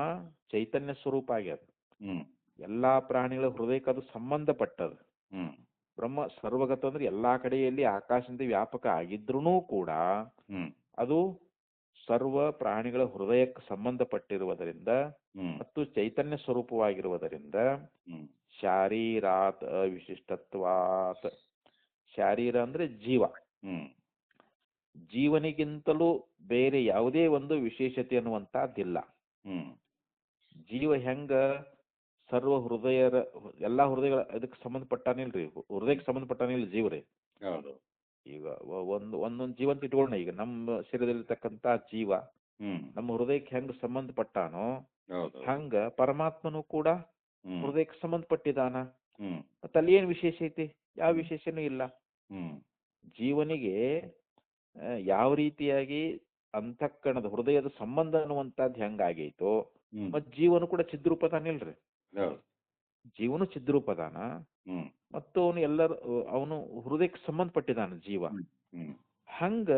ಚೈತನ್ಯ ಸ್ವರೂಪ ಆಗ್ಯದ. ಹ್ಮ್. ಎಲ್ಲಾ ಪ್ರಾಣಿಗಳ ಹೃದಯಕ್ಕೆ ಅದು ಸಂಬಂಧಪಟ್ಟದ. ಹ್ಮ್. ಬ್ರಹ್ಮ ಸರ್ವಗತ ಅಂದ್ರೆ ಎಲ್ಲಾ ಕಡೆಯಲ್ಲಿ ಆಕಾಶದಿಂದ ವ್ಯಾಪಕ ಆಗಿದ್ರೂ ಕೂಡ ಹ್ಮ್. ಅದು ಸರ್ವ ಪ್ರಾಣಿಗಳ ಹೃದಯಕ್ಕೆ ಸಂಬಂಧಪಟ್ಟಿರುವುದರಿಂದ ಹ್ಮ್. ಮತ್ತು ಚೈತನ್ಯ ಸ್ವರೂಪವಾಗಿರುವುದರಿಂದ ಹ್ಮ್. ಶಾರೀರಾತ್ ಅವಿಶಿಷ್ಟತ್ವಾತ್. ಶಾರೀರ ಅಂದ್ರೆ ಜೀವ. ಹ್ಮ್. ಜೀವನಿಗಿಂತಲೂ ಬೇರೆ ಯಾವುದೇ ಒಂದು ವಿಶೇಷತೆ ಅನ್ನುವಂಥದ್ದಿಲ್ಲ. ಹ್ಮ್. ಜೀವ ಹೆಂಗ ಸರ್ವ ಹೃದಯರ ಎಲ್ಲಾ ಹೃದಯಗಳ ಇದಕ್ಕೆ ಸಂಬಂಧಪಟ್ಟಾನಿಲ್ರಿ, ಹೃದಯಕ್ಕೆ ಸಂಬಂಧಪಟ್ಟಾನಿಲ್ಲ ಜೀವರೇ. ಹೌದು. ಈಗ ಒಂದೊಂದು ಜೀವಂತ ಇಟ್ಕೊಳ್ಳೋಣ. ಈಗ ನಮ್ಮ ಶರೀರದಲ್ಲಿರ್ತಕ್ಕಂಥ ಜೀವ ಹ್ಮ್. ನಮ್ಮ ಹೃದಯಕ್ಕೆ ಹೆಂಗ್ ಸಂಬಂಧಪಟ್ಟಾನೋ ಹೌದು. ಹಂಗ ಪರಮಾತ್ಮನು ಕೂಡ ಹ್ಮ್. ಹೃದಯಕ್ಕೆ ಸಂಬಂಧಪಟ್ಟಿದಾನ. ಹ್ಮ್. ಮತ್ತೆ ಅಲ್ಲಿ ಏನ್ ವಿಶೇಷ ಐತಿ? ಯಾವ ವಿಶೇಷನೂ ಇಲ್ಲ. ಹ್ಮ್. ಜೀವನಿಗೆ ಯಾವ ರೀತಿಯಾಗಿ ಅಂತಃಕರಣದ ಹೃದಯದ ಸಂಬಂಧ ಅನ್ನುವಂಥದ್ದು ಹೆಂಗಾಗೈತೋ ಹ್ಮ್. ಮತ್ ಜೀವನು ಕೂಡ ಚಿದ್ರೂಪದಾನಿಲ್ರಿ. ಹೌದು. ಜೀವನು ಚಿದ್ರೂಪದಾನ ಹ್ಮ್. ಮತ್ತು ಅವನು ಹೃದಯಕ್ಕೆ ಸಂಬಂಧಪಟ್ಟಿದಾನ ಜೀವ. ಹ್ಮ್. ಹ್ಮ್. ಹಂಗ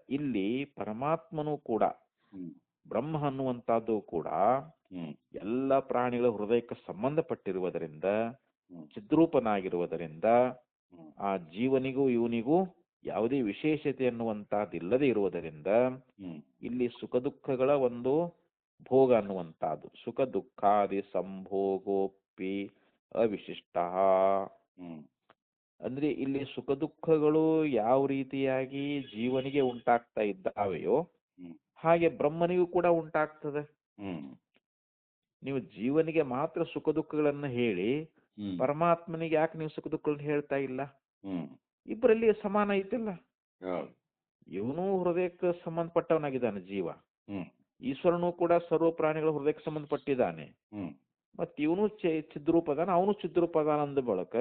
ಇಲ್ಲಿ ಪರಮಾತ್ಮನು ಕೂಡ ಹ್ಮ್. ಬ್ರಹ್ಮ ಅನ್ನುವಂಥದ್ದು ಕೂಡ ಹ್ಮ್. ಎಲ್ಲ ಪ್ರಾಣಿಗಳ ಹೃದಯಕ್ಕೆ ಸಂಬಂಧಪಟ್ಟಿರುವುದರಿಂದ ಹ್ಮ್. ಚಿದ್ರೂಪನಾಗಿರುವುದರಿಂದ ಹ್ಮ್. ಆ ಜೀವನಿಗೂ ಇವನಿಗೂ ಯಾವುದೇ ವಿಶೇಷತೆ ಅನ್ನುವಂಥದ್ದು ಇಲ್ಲದೆ ಇರುವುದರಿಂದ ಹ್ಮ್. ಇಲ್ಲಿ ಸುಖ ದುಃಖಗಳ ಒಂದು ಭೋಗ ಅನ್ನುವಂಥದ್ದು ಸುಖ ದುಃಖಾದಿ ಸಂಭೋಗೋಪಿ ಅವಿಶಿಷ್ಟ. ಹ್ಮ್. ಅಂದ್ರೆ ಇಲ್ಲಿ ಸುಖ ದುಃಖಗಳು ಯಾವ ರೀತಿಯಾಗಿ ಜೀವನಿಗೆ ಉಂಟಾಗ್ತಾ ಇದ್ದಾವೆಯೋ ಹ್ಮ್. ಹಾಗೆ ಬ್ರಹ್ಮನಿಗೂ ಕೂಡ ಉಂಟಾಗ್ತದೆ. ಹ್ಮ್. ನೀವು ಜೀವನಿಗೆ ಮಾತ್ರ ಸುಖ ದುಃಖಗಳನ್ನ ಹೇಳಿ ಹ್ಮ್. ಪರಮಾತ್ಮನಿಗೆ ಯಾಕೆ ನೀವು ಸುಖ ದುಃಖಗಳನ್ನ ಹೇಳ್ತಾ ಇಲ್ಲ? ಹ್ಮ್. ಇಬ್ಬರಲ್ಲಿ ಸಮಾನ ಐತಿಲ್ಲ. ಹೌದು. ಇವನು ಹೃದಯಕ್ಕೆ ಸಂಬಂಧಪಟ್ಟವನಾಗಿದ್ದಾನೆ ಜೀವ. ಹ್ಮ್. ಈಶ್ವರನು ಕೂಡ ಸರ್ವ ಪ್ರಾಣಿಗಳ ಹೃದಯಕ್ಕೆ ಸಂಬಂಧಪಟ್ಟಿದ್ದಾನೆ. ಹ್ಮ್. ಮತ್ ಇವನು ಚಿದ್ರೂಪದಾನ, ಅವನು ಚಿದ್ರೂಪದಾನ ಅಂದ ಬಳಕ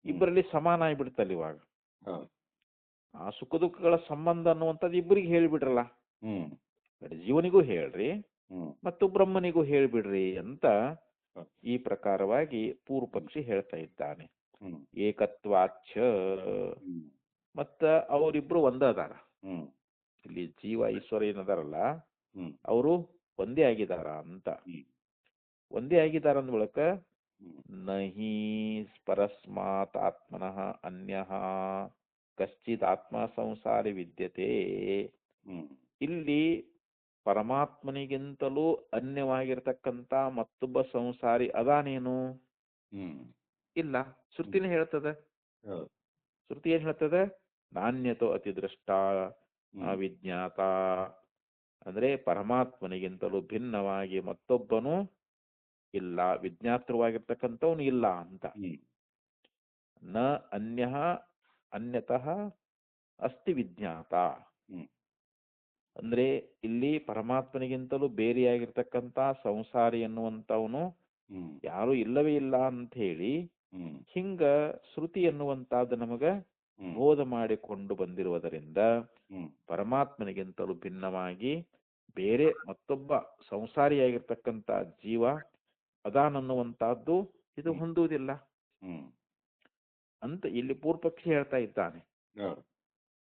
ಇಬ್ಬರಲ್ಲಿ ಸಮಾನ ಆಗಿಬಿಡ್ತಲ್ಲ ಇವಾಗ. ಹೌದು. ಆ ಸುಖ ದುಃಖಗಳ ಸಂಬಂಧ ಅನ್ನುವಂಥದ್ದು ಇಬ್ಬರಿಗೆ ಹೇಳಿಬಿಡ್ರಲ್ಲ. ಹ್ಮ್. ಜೀವನಿಗೂ ಹೇಳ್ರಿ ಹ್ಮ್. ಮತ್ತು ಬ್ರಹ್ಮನಿಗೂ ಹೇಳ್ಬಿಡ್ರಿ ಅಂತ ಹೌದು. ಈ ಪ್ರಕಾರವಾಗಿ ಪೂರ್ವ ಪಕ್ಷಿ ಹೇಳ್ತಾ ಇದ್ದಾನೆ. ಹ್ಮ್. ಏಕತ್ವಾಚ್ಛ. ಹ್ಮ್. ಮತ್ತ ಅವರಿಬ್ರು ಒಂದಾದಾರ. ಹ್ಮ್. ಇಲ್ಲಿ ಜೀವ ಈಶ್ವರ ಏನದಾರಲ್ಲ ಹ್ಮ್. ಅವರು ಒಂದೇ ಆಗಿದಾರ ಅಂತ. ಹ್ಮ್. ಒಂದೇ ಆಗಿದಾರ ಅಂದ ಬಳಕ ಹ್ಮ್. ನಹಿ ಪರಸ್ಮಾತ್ ಆತ್ಮನಃ ಅನ್ಯಃ ಕಶ್ಚಿತ್ ಆತ್ಮ ಸಂಸಾರಿ ವಿದ್ಯತೆ. ಹ್ಮ್. ಇಲ್ಲಿ ಪರಮಾತ್ಮನಿಗಿಂತಲೂ ಅನ್ಯವಾಗಿರ್ತಕ್ಕಂಥ ಮತ್ತೊಬ್ಬ ಸಂಸಾರಿ ಅದಾನೇನು? ಹ್ಮ್. ಇಲ್ಲ. ಶ್ರುತಿನೇ ಹೇಳ್ತದೆ. ಹೌದು. ಶ್ರುತಿ ಏನ್ ಹೇಳ್ತದೆ? ನಾಣ್ಯತೋ ಅತಿದೃಷ್ಟ ಹ್ಮ್. ಅವಿಜ್ಞಾತ. ಅಂದ್ರೆ ಪರಮಾತ್ಮನಿಗಿಂತಲೂ ಭಿನ್ನವಾಗಿ ಮತ್ತೊಬ್ಬನು ಇಲ್ಲ, ವಿಜ್ಞಾತೃವಾಗಿರ್ತಕ್ಕಂಥವನು ಇಲ್ಲ ಅಂತ. ಹ್ಮ್. ನ ಅನ್ಯಃ ಅನ್ಯತಃ ಅಸ್ತಿ ವಿಜ್ಞಾತ. ಹ್ಮ್. ಅಂದ್ರೆ ಇಲ್ಲಿ ಪರಮಾತ್ಮನಿಗಿಂತಲೂ ಬೇರೆಯಾಗಿರ್ತಕ್ಕಂಥ ಸಂಸಾರಿ ಎನ್ನುವಂಥವನು ಹ್ಮ್. ಯಾರು ಇಲ್ಲವೇ ಇಲ್ಲ ಅಂತ ಹೇಳಿ ಹ್ಮ್. ಹಿಂಗ ಶ್ರುತಿ ಎನ್ನುವಂತಹದ್ದು ನಮಗ ಹ್ಮ್. ಬೋಧ ಮಾಡಿಕೊಂಡು ಬಂದಿರುವುದರಿಂದ ಹ್ಮ್. ಪರಮಾತ್ಮನಿಗಿಂತಲೂ ಭಿನ್ನವಾಗಿ ಬೇರೆ ಮತ್ತೊಬ್ಬ ಸಂಸಾರಿಯಾಗಿರ್ತಕ್ಕಂಥ ಜೀವ ಅದಾನನ್ನುವಂತಹದ್ದು ಇದು ಹೊಂದುವುದಿಲ್ಲ ಹ್ಮ್. ಅಂತ ಇಲ್ಲಿ ಪೂರ್ವಪಕ್ಷಿ ಹೇಳ್ತಾ ಇದ್ದಾನೆ. ಹೌದು.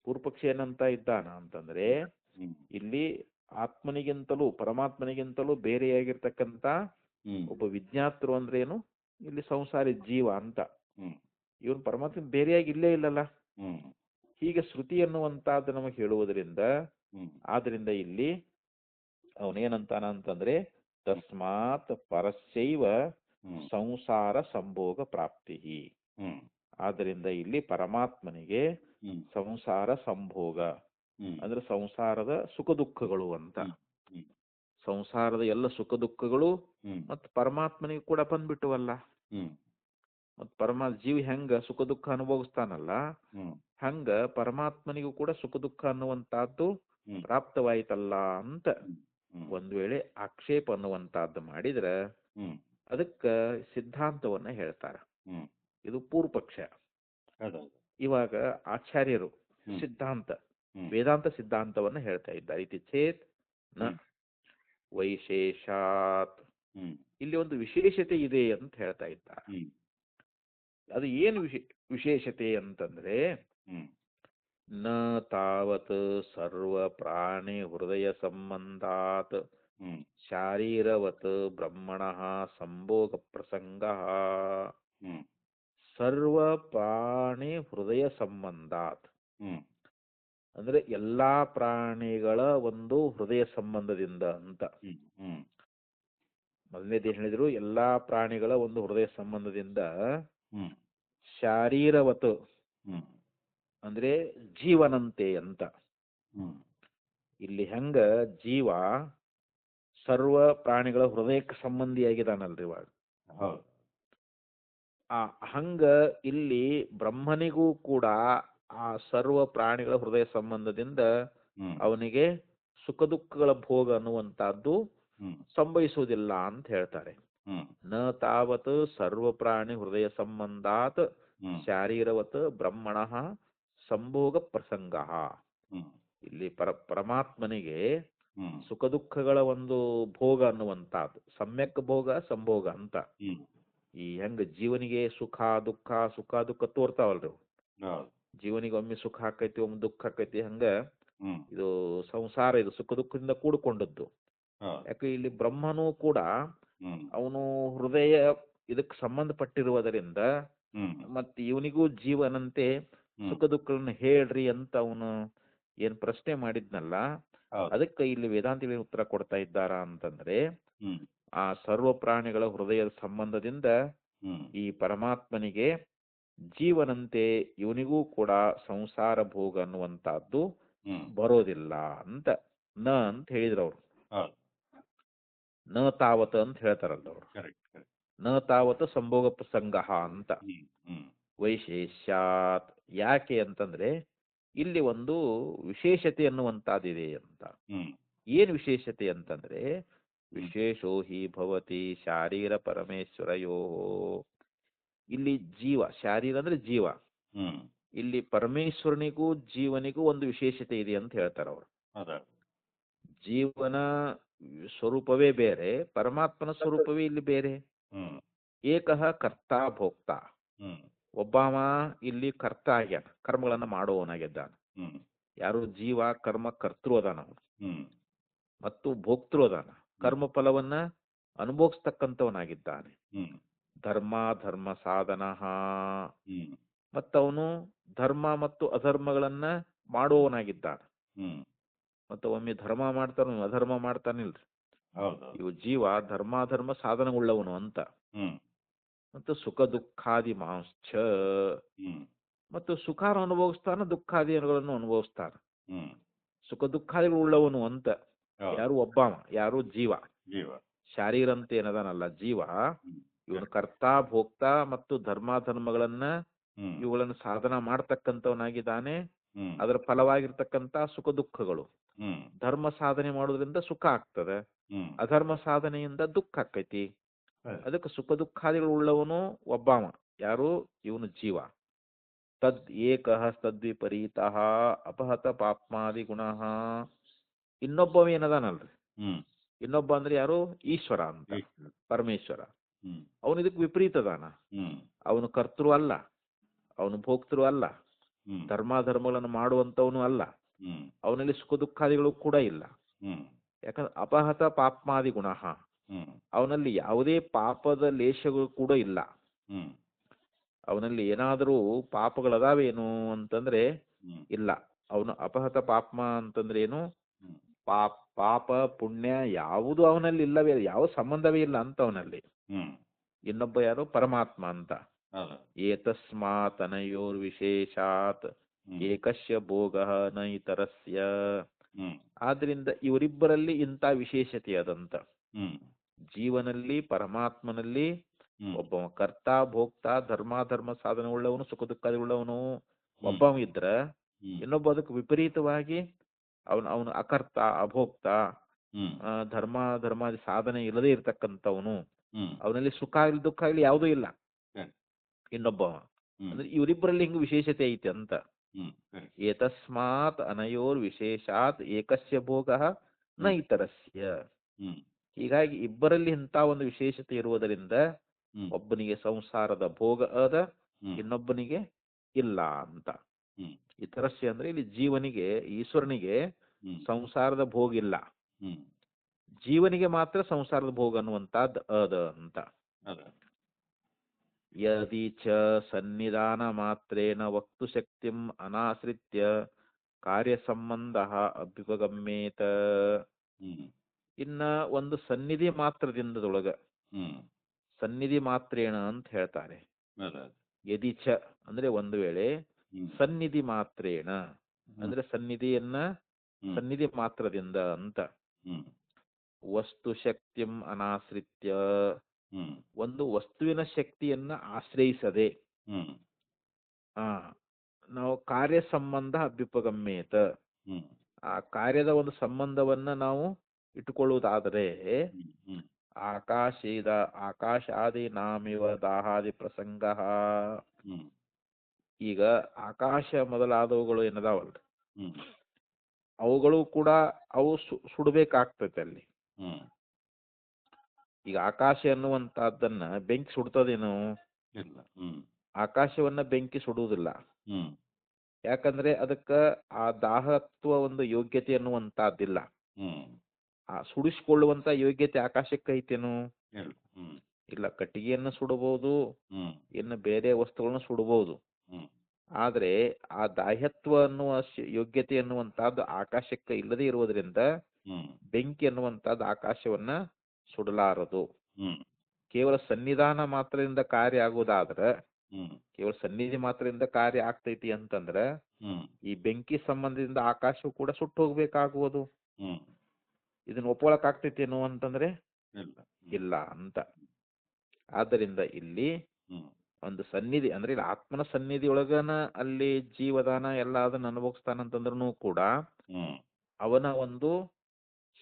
ಪೂರ್ವಪಕ್ಷಿ ಏನಂತ ಇದ್ದಾನ ಅಂತಂದ್ರೆ ಹ್ಮ್. ಇಲ್ಲಿ ಆತ್ಮನಿಗಿಂತಲೂ ಪರಮಾತ್ಮನಿಗಿಂತಲೂ ಬೇರೆಯಾಗಿರ್ತಕ್ಕಂಥ ಹ್ಮ್. ಒಬ್ಬ ವಿಜ್ಞಾತೃ ಅಂದ್ರೇನು? ಇಲ್ಲಿ ಸಂಸಾರಿ ಜೀವ ಅಂತ. ಹ್ಮ್. ಇವನು ಪರಮಾತ್ಮ ಬೇರೆಯಾಗಿ ಇಲ್ಲೇ ಇಲ್ಲಲ್ಲ. ಹ್ಮ್. ಹೀಗೆ ಶ್ರುತಿ ಅನ್ನುವಂತಹದ್ದು ನಮಗೆ ಹೇಳುವುದರಿಂದ ಹ್ಮ್. ಆದ್ರಿಂದ ಇಲ್ಲಿ ಅವನೇನಂತಾನ ಅಂತಂದ್ರೆ ತಸ್ಮಾತ್ ಪರಸ್ಯೈವ ಹ್ಮ್. ಸಂಸಾರ ಸಂಭೋಗ ಪ್ರಾಪ್ತಿ. ಹ್ಮ್. ಆದ್ದರಿಂದ ಇಲ್ಲಿ ಪರಮಾತ್ಮನಿಗೆ ಹ್ಮ್. ಸಂಸಾರ ಸಂಭೋಗ ಹ್ಮ್. ಅಂದ್ರೆ ಸಂಸಾರದ ಸುಖ ದುಃಖಗಳು ಅಂತ. ಹ್ಮ್. ಸಂಸಾರದ ಎಲ್ಲ ಸುಖ ದುಃಖಗಳು ಹ್ಮ್. ಮತ್ತು ಪರಮಾತ್ಮನಿಗೆ ಕೂಡ ಬಂದ್ಬಿಟ್ಟವಲ್ಲ. ಹ್ಮ್. ಮತ್ತು ಜೀವಿ ಹೆಂಗ ಸುಖ ದುಃಖ ಅನುಭವಿಸ್ತಾನಲ್ಲ, ಹಂಗ ಪರಮಾತ್ಮನಿಗೂ ಕೂಡ ಸುಖ ದುಃಖ ಅನ್ನುವಂತಹದ್ದು ಪ್ರಾಪ್ತವಾಯ್ತಲ್ಲ ಅಂತ ಒಂದ್ ವೇಳೆ ಆಕ್ಷೇಪ ಅನ್ನುವಂತಹದ್ದು ಮಾಡಿದ್ರೆ ಅದಕ್ಕ ಸಿದ್ಧಾಂತವನ್ನ ಹೇಳ್ತಾರ. ಇದು ಪೂರ್ವ ಪಕ್ಷ. ಇವಾಗ ಆಚಾರ್ಯರು ಸಿದ್ಧಾಂತ ವೇದಾಂತ ಸಿದ್ಧಾಂತವನ್ನ ಹೇಳ್ತಾ ಇದ್ದಾರೆ. ಇತಿ ಚೇತ್ ನ ವೈಶೇಷಾತ್, ಇಲ್ಲಿ ಒಂದು ವಿಶೇಷತೆ ಇದೆ ಅಂತ ಹೇಳ್ತಾ ಇದ್ದಾರೆ. ಅದು ಏನು ವಿಶೇಷತೆ ಅಂತಂದ್ರೆ, ನ ತಾವತ್ ಸರ್ವ ಪ್ರಾಣಿ ಹೃದಯ ಸಂಬಂಧಾತ್ ಶಾರೀರವತ್ ಬ್ರಹ್ಮಣಃ ಸಂಭೋಗ ಪ್ರಸಂಗ. ಸರ್ವ ಪ್ರಾಣಿ ಹೃದಯ ಸಂಬಂಧಾತ್ ಅಂದ್ರೆ ಎಲ್ಲಾ ಪ್ರಾಣಿಗಳ ಒಂದು ಹೃದಯ ಸಂಬಂಧದಿಂದ ಅಂತ. ಮೊದಲನೇದು ಏನ್ ಹೇಳಿದ್ರು, ಎಲ್ಲಾ ಪ್ರಾಣಿಗಳ ಒಂದು ಹೃದಯ ಸಂಬಂಧದಿಂದ. ಶಾರೀರವತ್ ಅಂದ್ರೆ ಜೀವನಂತೆ ಅಂತ. ಇಲ್ಲಿ ಹೆಂಗ ಜೀವ ಸರ್ವ ಪ್ರಾಣಿಗಳ ಹೃದಯಕ್ಕೆ ಸಂಬಂಧಿಯಾಗಿದ್ದಾನಲ್ರಿ ಇವಾಗ, ಹಂಗ ಇಲ್ಲಿ ಬ್ರಹ್ಮನಿಗೂ ಕೂಡ ಆ ಸರ್ವ ಪ್ರಾಣಿಗಳ ಹೃದಯ ಸಂಬಂಧದಿಂದ ಅವನಿಗೆ ಸುಖ ದುಃಖಗಳ ಭೋಗ ಅನ್ನುವಂತಹದ್ದು ಸಂಭವಿಸುವುದಿಲ್ಲ ಅಂತ ಹೇಳ್ತಾರೆ. ನ ತಾವತ್ ಸರ್ವ ಪ್ರಾಣಿ ಹೃದಯ ಸಂಬಂಧಾತ್ ಶಾರೀರವತ್ ಬ್ರಹ್ಮಣಃ ಸಂಭೋಗ ಪ್ರಸಂಗ. ಇಲ್ಲಿ ಪರಮಾತ್ಮನಿಗೆ ಸುಖ ದುಃಖಗಳ ಒಂದು ಭೋಗ ಅನ್ನುವಂತಹದ್ದು ಸಮ್ಯಕ್ ಭೋಗ ಸಂಭೋಗ ಅಂತ. ಈ ಹೆಂಗ ಜೀವನಿಗೆ ಸುಖ ದುಃಖ ತೋರ್ತಾವಲ್ರಿ, ಜೀವನಿಗೆ ಒಮ್ಮೆ ಸುಖ ಆಕೈತಿ ಒಮ್ಮೆ ದುಃಖ ಆಕೈತಿ, ಹಂಗ ಇದು ಸಂಸಾರ ಇದು ಸುಖ ದುಃಖದಿಂದ ಕೂಡಿಕೊಂಡದ್ದು. ಯಾಕೆ ಇಲ್ಲಿ ಬ್ರಹ್ಮನೂ ಕೂಡ ಅವನು ಹೃದಯ ಇದಕ್ಕೆ ಸಂಬಂಧಪಟ್ಟಿರುವುದರಿಂದ ಮತ್ತೆ ಇವನಿಗೂ ಜೀವನಂತೆ ಸುಖ ದುಃಖಗಳನ್ನ ಹೇಳ್ರಿ ಅಂತ ಅವನು ಏನ್ ಪ್ರಶ್ನೆ ಮಾಡಿದ್ನಲ್ಲ, ಅದಕ್ಕೆ ಇಲ್ಲಿ ವೇದಾಂತಿಗಳು ಉತ್ತರ ಕೊಡ್ತಾ ಇದ್ದಾರ ಅಂತಂದ್ರೆ, ಆ ಸರ್ವ ಪ್ರಾಣಿಗಳ ಹೃದಯದ ಸಂಬಂಧದಿಂದ ಈ ಪರಮಾತ್ಮನಿಗೆ ಜೀವನಂತೆ ಇವನಿಗೂ ಕೂಡ ಸಂಸಾರ ಭೋಗ ಅನ್ನುವಂತಹದ್ದು ಬರೋದಿಲ್ಲ ಅಂತ ನ ಅಂತ ಹೇಳಿದ್ರು ಅವ್ರು. ನ ತಾವತ್ ಅಂತ ಹೇಳ್ತಾರಲ್ಲ ಅವರು, ನ ತಾವತ್ ಸಂಭೋಗ ಪ್ರಸಂಗ ಅಂತ. ವೈಶೇಷ್ಯಾತ್ ಯಾಕೆ ಅಂತಂದ್ರೆ ಇಲ್ಲಿ ಒಂದು ವಿಶೇಷತೆ ಅನ್ನುವಂತಹದ್ದಿದೆ ಅಂತ. ಏನ್ ವಿಶೇಷತೆ ಅಂತಂದ್ರೆ, ವಿಶೇಷೋ ಹಿ ಭವತಿ ಶಾರೀರ ಪರಮೇಶ್ವರಯೋ. ಇಲ್ಲಿ ಜೀವ, ಶಾರೀರ ಅಂದ್ರೆ ಜೀವ, ಇಲ್ಲಿ ಪರಮೇಶ್ವರನಿಗೂ ಜೀವನಿಗೂ ಒಂದು ವಿಶೇಷತೆ ಇದೆ ಅಂತ ಹೇಳ್ತಾರ ಅವರು. ಜೀವನ ಸ್ವರೂಪವೇ ಬೇರೆ, ಪರಮಾತ್ಮನ ಸ್ವರೂಪವೇ ಇಲ್ಲಿ ಬೇರೆ. ಏಕಃ ಕರ್ತ ಭೋಕ್ತ, ಒಬ್ಬವ ಇಲ್ಲಿ ಕರ್ತ ಆಗ್ಯಾನ, ಕರ್ಮಗಳನ್ನ ಮಾಡುವವನಾಗಿದ್ದಾನ. ಯಾರು ಜೀವ ಕರ್ಮ ಕರ್ತೃ ಅದಾನ ಅವನು, ಮತ್ತು ಭೋಕ್ತೃ ಅದಾನ, ಕರ್ಮ ಫಲವನ್ನ ಅನುಭವಿಸ್ತಕ್ಕಂಥವನಾಗಿದ್ದಾನೆ. ಧರ್ಮ ಸಾಧನ, ಮತ್ತವನು ಧರ್ಮ ಮತ್ತು ಅಧರ್ಮಗಳನ್ನ ಮಾಡುವವನಾಗಿದ್ದಾನೆ. ಮತ್ತು ಒಮ್ಮೆ ಧರ್ಮ ಮಾಡ್ತಾನ, ಅಧರ್ಮ ಮಾಡ್ತಾನಿಲ್ರಿ. ಇವು ಜೀವ ಧರ್ಮಾಧರ್ಮ ಸಾಧನವುಳ್ಳವನು ಅಂತ. ಮತ್ತು ಸುಖ ದುಃಖಾದಿ ಮಾಂಶ್ಚ, ಮತ್ತು ಸುಖಾನ ಅನುಭವಿಸ್ತಾನ, ದುಃಖಾದಿಗಳನ್ನು ಅನುಭವಿಸ್ತಾನ. ಸುಖ ದುಃಖಾದಿಗಳು ಉಳ್ಳವನು ಅಂತ. ಯಾರು ಒಬ್ಬ, ಯಾರು ಜೀವ. ಶಾರೀರ ಅಂತ ಏನದಾನಲ್ಲ ಜೀವ, ಇವನು ಕರ್ತ ಭೋಕ್ತ ಮತ್ತು ಧರ್ಮಾಧರ್ಮಗಳನ್ನ ಇವುಗಳನ್ನು ಸಾಧನ ಮಾಡ್ತಕ್ಕಂಥವನಾಗಿದ್ದಾನೆ. ಅದರ ಫಲವಾಗಿರ್ತಕ್ಕಂಥ ಸುಖ ದುಃಖಗಳು. ಧರ್ಮ ಸಾಧನೆ ಮಾಡೋದ್ರಿಂದ ಸುಖ ಆಗ್ತದೆ, ಅಧರ್ಮ ಸಾಧನೆಯಿಂದ ದುಃಖ ಆಕೈತಿ. ಅದಕ್ಕೆ ಸುಖ ದುಃಖಾದಿಗಳು ಉಳ್ಳವನು ಒಬ್ಬಾಮ, ಯಾರು ಇವನು ಜೀವ. ತದ್ ಏಕಃ ತದ್ವಿಪರೀತಃ ಅಪಹತ ಪಾಪ್ಮಾದಿ ಗುಣಃ. ಇನ್ನೊಬ್ಬವ ಏನದಾನಲ್ರಿ, ಇನ್ನೊಬ್ಬ ಅಂದ್ರೆ ಯಾರು, ಈಶ್ವರ ಅಂತ, ಪರಮೇಶ್ವರ. ಅವನು ಇದಕ್ಕೆ ವಿಪರೀತ ಅದಾನ. ಅವನು ಕರ್ತೃ ಅಲ್ಲ, ಅವನು ಭೋಕ್ತೃ ಅಲ್ಲ, ಧರ್ಮಾಧರ್ಮಗಳನ್ನು ಮಾಡುವಂತವನು ಅಲ್ಲ, ಅವನಲ್ಲಿ ಸುಖ ದುಃಖಾದಿಗಳು ಕೂಡ ಇಲ್ಲ. ಯಾಕಂದ್ರೆ ಅಪಹತ ಪಾಪ್ಮಾದಿ ಗುಣ, ಅವನಲ್ಲಿ ಯಾವುದೇ ಪಾಪದ ಲೇಷಗಳು ಕೂಡ ಇಲ್ಲ. ಅವನಲ್ಲಿ ಏನಾದರೂ ಪಾಪಗಳದಾವೇನು ಅಂತಂದ್ರೆ ಇಲ್ಲ. ಅವನು ಅಪಹತ ಪಾಪ್ಮ ಅಂತಂದ್ರೆ ಏನು, ಪಾಪ ಪುಣ್ಯ ಯಾವುದು ಅವನಲ್ಲಿ ಇಲ್ಲವೇ, ಯಾವ ಸಂಬಂಧವೇ ಇಲ್ಲ ಅಂತ ಅವನಲ್ಲಿ. ಇನ್ನೊಬ್ಬ ಯಾರು, ಪರಮಾತ್ಮ ಅಂತ. ಏತಸ್ಮಾತ್ ಅನಯೋರ್ ವಿಶೇಷಾತ್ ಏಕಸ್ಯ ಭೋಗ ನ ಇತರಸ್ಯ. ಆದ್ರಿಂದ ಇವರಿಬ್ಬರಲ್ಲಿ ಇಂಥ ವಿಶೇಷತೆ ಅದಂತ. ಜೀವನಲ್ಲಿ ಪರಮಾತ್ಮನಲ್ಲಿ ಒಬ್ಬ ಕರ್ತ ಭೋಕ್ತ ಧರ್ಮ ಸಾಧನೆ ಉಳ್ಳವನು ಸುಖ ದುಃಖಾದಿ ಉಳ್ಳವನು ಒಬ್ಬ ಇದ್ರ ಇನ್ನೊಬ್ಬ ಅದಕ್ಕೆ ವಿಪರೀತವಾಗಿ ಅವನು ಅಕರ್ತ ಅಭೋಕ್ತ ಧರ್ಮಾದಿ ಸಾಧನೆ ಇಲ್ಲದೆ ಇರ್ತಕ್ಕಂಥವನು, ಅವನಲ್ಲಿ ಸುಖ ಆಗ್ಲಿ ದುಃಖ ಆಗ್ಲಿ ಯಾವುದೂ ಇಲ್ಲ ಇನ್ನೊಬ್ಬ. ಅಂದ್ರೆ ಇವರಿಬ್ಬರಲ್ಲಿ ಹಿಂಗ ವಿಶೇಷತೆ ಐತಿ ಅಂತ. ಏತಸ್ಮಾತ್ ಅನಯೋರ್ ವಿಶೇಷಾತ್ ಏಕಸ್ಯ ಭೋಗ ನ ಇತರಸ್ಯ. ಹೀಗಾಗಿ ಇಬ್ಬರಲ್ಲಿ ಇಂಥ ಒಂದು ವಿಶೇಷತೆ ಇರುವುದರಿಂದ ಒಬ್ಬನಿಗೆ ಸಂಸಾರದ ಭೋಗ ಅದ, ಇನ್ನೊಬ್ಬನಿಗೆ ಇಲ್ಲ ಅಂತ. ಇತರಸ್ಯ ಅಂದ್ರೆ ಇಲ್ಲಿ ಜೀವನಿಗೆ, ಈಶ್ವರನಿಗೆ ಸಂಸಾರದ ಭೋಗ ಇಲ್ಲ, ಜೀವನಿಗೆ ಮಾತ್ರ ಸಂಸಾರದ ಭೋಗ ಅನ್ನುವಂಥದ್ದು ಅದ ಅಂತ. ಯದಿ ಚ ಸನ್ನಿಧಾನ ಮಾತ್ರೇನ ವಕ್ತು ಶಕ್ತಿಂ ಅನಾಶ್ರಿತ್ಯ ಕಾರ್ಯ ಸಂಬಂಧ ಅಭ್ಯುಪಗಮ್ಯೇತ. ಇನ್ನ ಒಂದು ಸನ್ನಿಧಿ ಮಾತ್ರದಿಂದದೊಳಗ, ಸನ್ನಿಧಿ ಮಾತ್ರೇಣ ಅಂತ ಹೇಳ್ತಾರೆ. ಯದಿ ಚ ಅಂದ್ರೆ ಒಂದು ವೇಳೆ, ಸನ್ನಿಧಿ ಮಾತ್ರೇಣ ಅಂದ್ರೆ ಸನ್ನಿಧಿ ಮಾತ್ರದಿಂದ ಅಂತ. ವಸ್ತು ಶಕ್ತಿಂ ಅನಾಶ್ರಿತ್ಯ ಒಂದು ವಸ್ತುವಿನ ಶಕ್ತಿಯನ್ನ ಆಶ್ರಯಿಸದೆ ನಾವು ಕಾರ್ಯ ಸಂಬಂಧ ಅಭ್ಯುಪಗಮ್ಯೇತ, ಆ ಕಾರ್ಯದ ಒಂದು ಸಂಬಂಧವನ್ನ ನಾವು ಇಟ್ಟುಕೊಳ್ಳುವುದಾದರೆ ಆಕಾಶಾದಿ ನಾಮಿವ ದಾಹಾದಿ ಪ್ರಸಂಗ. ಈಗ ಆಕಾಶ ಮೊದಲಾದವುಗಳು ಏನದಾವಲ್ಲ, ಅವುಗಳು ಕೂಡ ಅವು ಸುಡಬೇಕಾಗ್ತೈತೆ ಅಲ್ಲಿ. ಈಗ ಆಕಾಶ ಅನ್ನುವಂತಹದ್ದನ್ನ ಬೆಂಕಿ ಸುಡ್ತದೇನು? ಆಕಾಶವನ್ನ ಬೆಂಕಿ ಸುಡುವುದಿಲ್ಲ. ಯಾಕಂದ್ರೆ ಅದಕ್ಕ ಆ ದಾಹತ್ವ ಒಂದು ಯೋಗ್ಯತೆ ಅನ್ನುವಂತಹದ್ದಿಲ್ಲ. ಆ ಸುಡಿಸಿಕೊಳ್ಳುವಂತ ಯೋಗ್ಯತೆ ಆಕಾಶಕ್ಕೆ ಐತೇನು? ಇಲ್ಲ. ಕಟ್ಟಿಗೆಯನ್ನು ಸುಡಬಹುದು, ಇನ್ನು ಬೇರೆ ವಸ್ತುಗಳನ್ನು ಸುಡಬಹುದು. ಆದ್ರೆ ಆ ದಾಹ್ಯತ್ವ ಅನ್ನುವ ಯೋಗ್ಯತೆ ಅನ್ನುವಂತಹದ್ದು ಆಕಾಶಕ್ಕೆ ಇಲ್ಲದೆ ಇರುವುದರಿಂದ ಬೆಂಕಿ ಅನ್ನುವಂತಹದ್ದು ಆಕಾಶವನ್ನ ಸುಡಲಾರದು. ಕೇವಲ ಸನ್ನಿಧಾನ ಮಾತ್ರದಿಂದ ಕಾರ್ಯ ಆಗುವುದಾದ್ರೆ, ಕೇವಲ ಸನ್ನಿಧಿ ಮಾತ್ರದಿಂದ ಕಾರ್ಯ ಆಗ್ತೈತಿ ಅಂತಂದ್ರ ಈ ಬೆಂಕಿ ಸಂಬಂಧದಿಂದ ಆಕಾಶವು ಕೂಡ ಸುಟ್ಟು ಹೋಗ್ಬೇಕಾಗುವುದು. ಇದನ್ನ ಒಪ್ಕೊಳಕ್ ಆಗ್ತೈತೇನು ಅಂತಂದ್ರೆ ಇಲ್ಲ ಅಂತ. ಆದ್ದರಿಂದ ಇಲ್ಲಿ ಒಂದು ಸನ್ನಿಧಿ ಅಂದ್ರೆ ಇಲ್ಲಿ ಆತ್ಮನ ಸನ್ನಿಧಿ ಒಳಗನ ಅಲ್ಲಿ ಜೀವದಾನ ಎಲ್ಲ ಅದನ್ನ ಅನುಭವಿಸ್ತಾನಂತಂದ್ರೂ ಕೂಡ ಅವನ ಒಂದು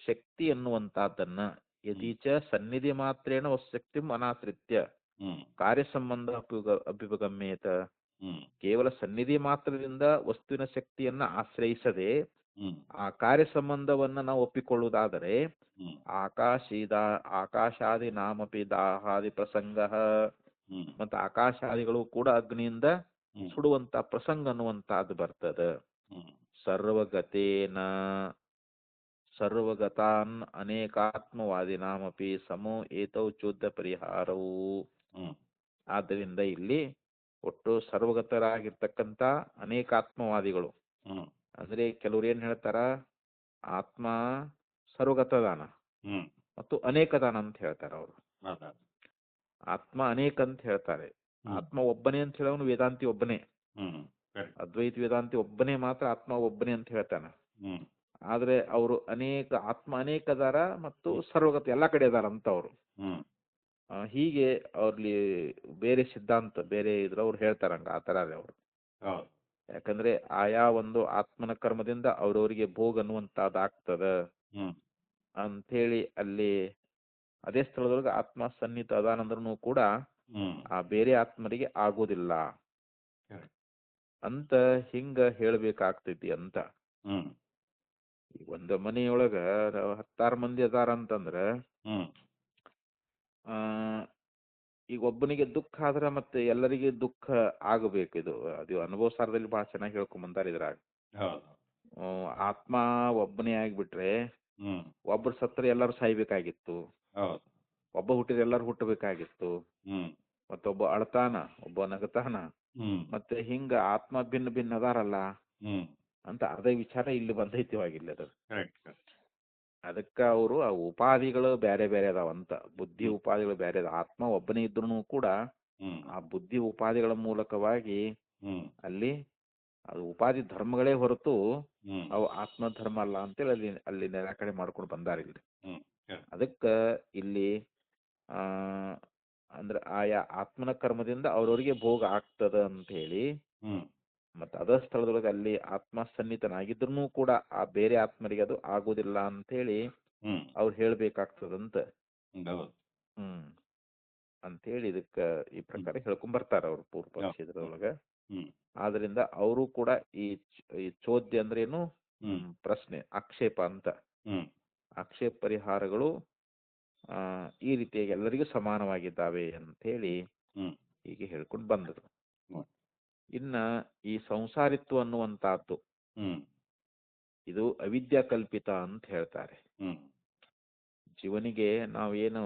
ಶಕ್ತಿ ಎನ್ನುವಂತಹದ್ದನ್ನ ಯದೀಚ ಸನ್ನಿಧಿ ಮಾತ್ರೇನ ಶಕ್ತಿ ಅನಾಶ್ರಿತ್ಯ ಕಾರ್ಯ ಸಂಬಂಧ ಅಭ್ಯುಪಗಮ್ಯೇತ. ಕೇವಲ ಸನ್ನಿಧಿ ಮಾತ್ರದಿಂದ ವಸ್ತುವಿನ ಶಕ್ತಿಯನ್ನ ಆಶ್ರಯಿಸದೆ ಆ ಕಾರ್ಯ ಸಂಬಂಧವನ್ನ ನಾವು ಒಪ್ಪಿಕೊಳ್ಳುವುದಾದರೆ ಆಕಾಶಾದಿ ನಾಮಪಿ ದಾಹಾದಿ ಪ್ರಸಂಗ, ಮತ್ತು ಆಕಾಶಾದಿಗಳು ಕೂಡ ಅಗ್ನಿಯಿಂದ ಸುಡುವಂತ ಪ್ರಸಂಗ ಅನ್ನುವಂತಹದ್ದು ಬರ್ತದ. ಸರ್ವಗತಾನ್ ಅನೇಕಾತ್ಮವಾದಿನಾಮಪಿ ಸಮೋ ಏತೌ ಚೋದ್ಯ ಪರಿಹಾರವು. ಆದ್ದರಿಂದ ಇಲ್ಲಿ ಒಟ್ಟು ಸರ್ವಗತರಾಗಿರ್ತಕ್ಕಂಥ ಅನೇಕಾತ್ಮವಾದಿಗಳು ಅಂದ್ರೆ ಕೆಲವ್ರು ಏನ್ ಹೇಳ್ತಾರ, ಆತ್ಮ ಸರ್ವಗತದಾನ ಮತ್ತು ಅನೇಕದಾನ ಅಂತ ಹೇಳ್ತಾರ ಅವರು. ಆತ್ಮ ಅನೇಕ ಅಂತ ಹೇಳ್ತಾರೆ. ಆತ್ಮ ಒಬ್ಬನೇ ಅಂತ ಹೇಳೋನು ವೇದಾಂತಿ ಒಬ್ಬನೇ, ಅದ್ವೈತ ವೇದಾಂತಿ ಒಬ್ಬನೇ ಮಾತ್ರ ಆತ್ಮ ಒಬ್ಬನೇ ಅಂತ ಹೇಳ್ತಾನ. ಆದ್ರೆ ಅವರು ಆತ್ಮ ಅನೇಕ ಅದಾರ ಮತ್ತು ಸರ್ವಗತ ಎಲ್ಲಾ ಕಡೆ ಅದಾರ ಅಂತ ಅವರು. ಹೀಗೆ ಅವ್ರಲ್ಲಿ ಬೇರೆ ಸಿದ್ಧಾಂತ ಬೇರೆ ಇದ್ರವ್ರು ಹೇಳ್ತಾರಂಗ ಆ ತರ ಅವರು. ಯಾಕಂದ್ರೆ ಆಯಾ ಒಂದು ಆತ್ಮನ ಕರ್ಮದಿಂದ ಅವ್ರವ್ರಿಗೆ ಭೋಗ ಅನ್ನುವಂತಹದ್ದು ಆಗ್ತದ ಅಂಥೇಳಿ ಅಲ್ಲಿ ಅದೇ ಸ್ಥಳದೊಳಗೆ ಆತ್ಮ ಸನ್ನಿಹಿತ ಅದಾನಂದ್ರೂ ಕೂಡ ಆ ಬೇರೆ ಆತ್ಮರಿಗೆ ಆಗೋದಿಲ್ಲ ಅಂತ ಹಿಂಗ ಹೇಳ್ಬೇಕಾಗ್ತೈತಿ ಅಂತ. ಈಗ ಒಂದು ಮನೆಯೊಳಗ 10 ಮಂದಿ ಅದಾರ ಅಂತಂದ್ರ ಈಗ ಒಬ್ಬನಿಗೆ ದುಃಖ ಆದ್ರ ಮತ್ತೆ ಎಲ್ಲರಿಗೆ ದುಃಖ ಆಗಬೇಕು. ಅದು ಅನುಭವ ಸಾರದಲ್ಲಿ ಬಹಳ ಚೆನ್ನಾಗಿ ಹೇಳ್ಕೊಂಬಂದಾರ ಇದ್ರಾಗ. ಆತ್ಮ ಒಬ್ಬನೇ ಆಗ್ಬಿಟ್ರೆ ಒಬ್ಬರು ಸತ್ರ ಎಲ್ಲರೂ ಸಾಯ್ಬೇಕಾಗಿತ್ತು, ಒಬ್ಬ ಹುಟ್ಟಿದ್ರೆ ಎಲ್ಲರೂ ಹುಟ್ಟಬೇಕಾಗಿತ್ತು, ಮತ್ತೊಬ್ಬ ಅಳ್ತಾನ ಒಬ್ಬ ನಗತಾನ, ಮತ್ತೆ ಹಿಂಗ ಆತ್ಮ ಭಿನ್ನ ಭಿನ್ನ ಅದಾರಲ್ಲ ಅಂತ ಅದೇ ವಿಚಾರ ಇಲ್ಲಿ ಬಂದೈತಿವಾಗಿಲ್ಲ. ಅದಕ್ಕ ಅವರು ಆ ಉಪಾಧಿಗಳು ಬೇರೆ ಬೇರೆ ಅದಾವಂತ, ಬುದ್ಧಿ ಉಪಾಧಿಗಳು ಬೇರೆ ಅದಾವ. ಆತ್ಮ ಒಬ್ಬನೇ ಇದ್ರು ಕೂಡ ಆ ಬುದ್ಧಿ ಉಪಾಧಿಗಳ ಮೂಲಕವಾಗಿ ಅಲ್ಲಿ ಅದು ಉಪಾಧಿ ಧರ್ಮಗಳೇ ಹೊರತು ಅವು ಆತ್ಮ ಧರ್ಮ ಅಲ್ಲ ಅಂತೇಳಿ ಅಲ್ಲಿ ನಿರಾಕರಣೆ ಮಾಡ್ಕೊಂಡು ಬಂದಾರ ಇಲ್ಲಿ. ಅದಕ್ಕ ಇಲ್ಲಿ ಅಂದ್ರೆ ಆಯಾ ಆತ್ಮನ ಕರ್ಮದಿಂದ ಅವ್ರವ್ರಿಗೆ ಭೋಗ ಆಗ್ತದ ಅಂತ ಹೇಳಿ, ಹ್ಮ್ ಮತ್ತೆ ಅದ ಸ್ಥಳದೊಳಗೆ ಅಲ್ಲಿ ಆತ್ಮ ಸನ್ನಿಹಿತನಾಗಿದ್ರು ಕೂಡ ಆ ಬೇರೆ ಆತ್ಮರಿಗೆ ಅದು ಆಗೋದಿಲ್ಲ ಅಂತ ಹೇಳಿ ಹ್ಮ್ ಅವ್ರು ಹೇಳ್ಬೇಕಾಗ್ತದಂತ. ಹೌದು. ಹ್ಮ್ ಅಂತೇಳಿ ಇದಕ್ಕ ಈ ಪ್ರಕಾರ ಹೇಳ್ಕೊಂಡ್ ಬರ್ತಾರ ಅವ್ರು ಪೂರ್ವ ಪಕ್ಷ ಇದ್ರೊಳಗ. ಹ್ಮ್ ಆದ್ರಿಂದ ಅವರು ಕೂಡ ಈ ಚೋದ್ಯ ಅಂದ್ರೆ ಏನು, ಹ್ಮ್ ಪ್ರಶ್ನೆ, ಆಕ್ಷೇಪ ಅಂತ, ಹ್ಮ್ ಆಕ್ಷೇಪ ಪರಿಹಾರಗಳು ಈ ರೀತಿಯಾಗಿ ಎಲ್ಲರಿಗೂ ಸಮಾನವಾಗಿದ್ದಾವೆ ಅಂತ ಹೇಳಿ ಹ್ಮ್ ಹೀಗೆ ಹೇಳ್ಕೊಂಡು ಬಂದರು. ಹ್ಮ್ ಇನ್ನ ಈ ಸಂಸಾರಿತ್ವ ಅನ್ನುವಂತಹದ್ದು ಹ್ಮ್ ಇದು ಅವಿದ್ಯಾ ಕಲ್ಪಿತ ಅಂತ ಹೇಳ್ತಾರೆ. ಹ್ಮ್ ಜೀವನಿಗೆ ನಾವೇನು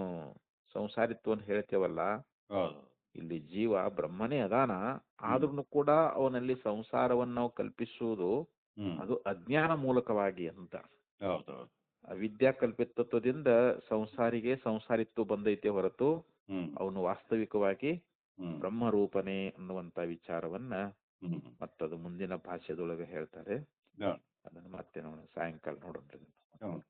ಸಂಸಾರಿತ್ವವನ್ನು ಹೇಳ್ತೇವಲ್ಲ, ಹೌದು. ಇಲ್ಲಿ ಜೀವ ಬ್ರಹ್ಮನೇ ಅದಾನ, ಆದ್ರೂ ಕೂಡ ಅವನಲ್ಲಿ ಸಂಸಾರವನ್ನು ನಾವು ಕಲ್ಪಿಸುವುದು ಹ್ಮ್ ಅದು ಅಜ್ಞಾನ ಮೂಲಕವಾಗಿ ಅಂತ. ಹೌದು. ಅವಿದ್ಯಾ ಕಲ್ಪಿತತ್ವದಿಂದ ಸಂಸಾರಿಗೆ ಸಂಸಾರಿತ್ವ ಬಂದೈತೆ ಹೊರತು ಹ್ಮ್ ಅವನು ವಾಸ್ತವಿಕವಾಗಿ ಹ್ಮ್ ಬ್ರಹ್ಮರೂಪನೇ ಅನ್ನುವಂತ ವಿಚಾರವನ್ನ ಹ್ಮ್ ಮತ್ತದು ಮುಂದಿನ ಭಾಷ್ಯದೊಳಗೆ ಹೇಳ್ತಾರೆ. ಹೌದು. ಅದನ್ನು ಮತ್ತೆ ನಾವು ಸಾಯಂಕಾಲ ನೋಡೋಣ. ಹೌದು.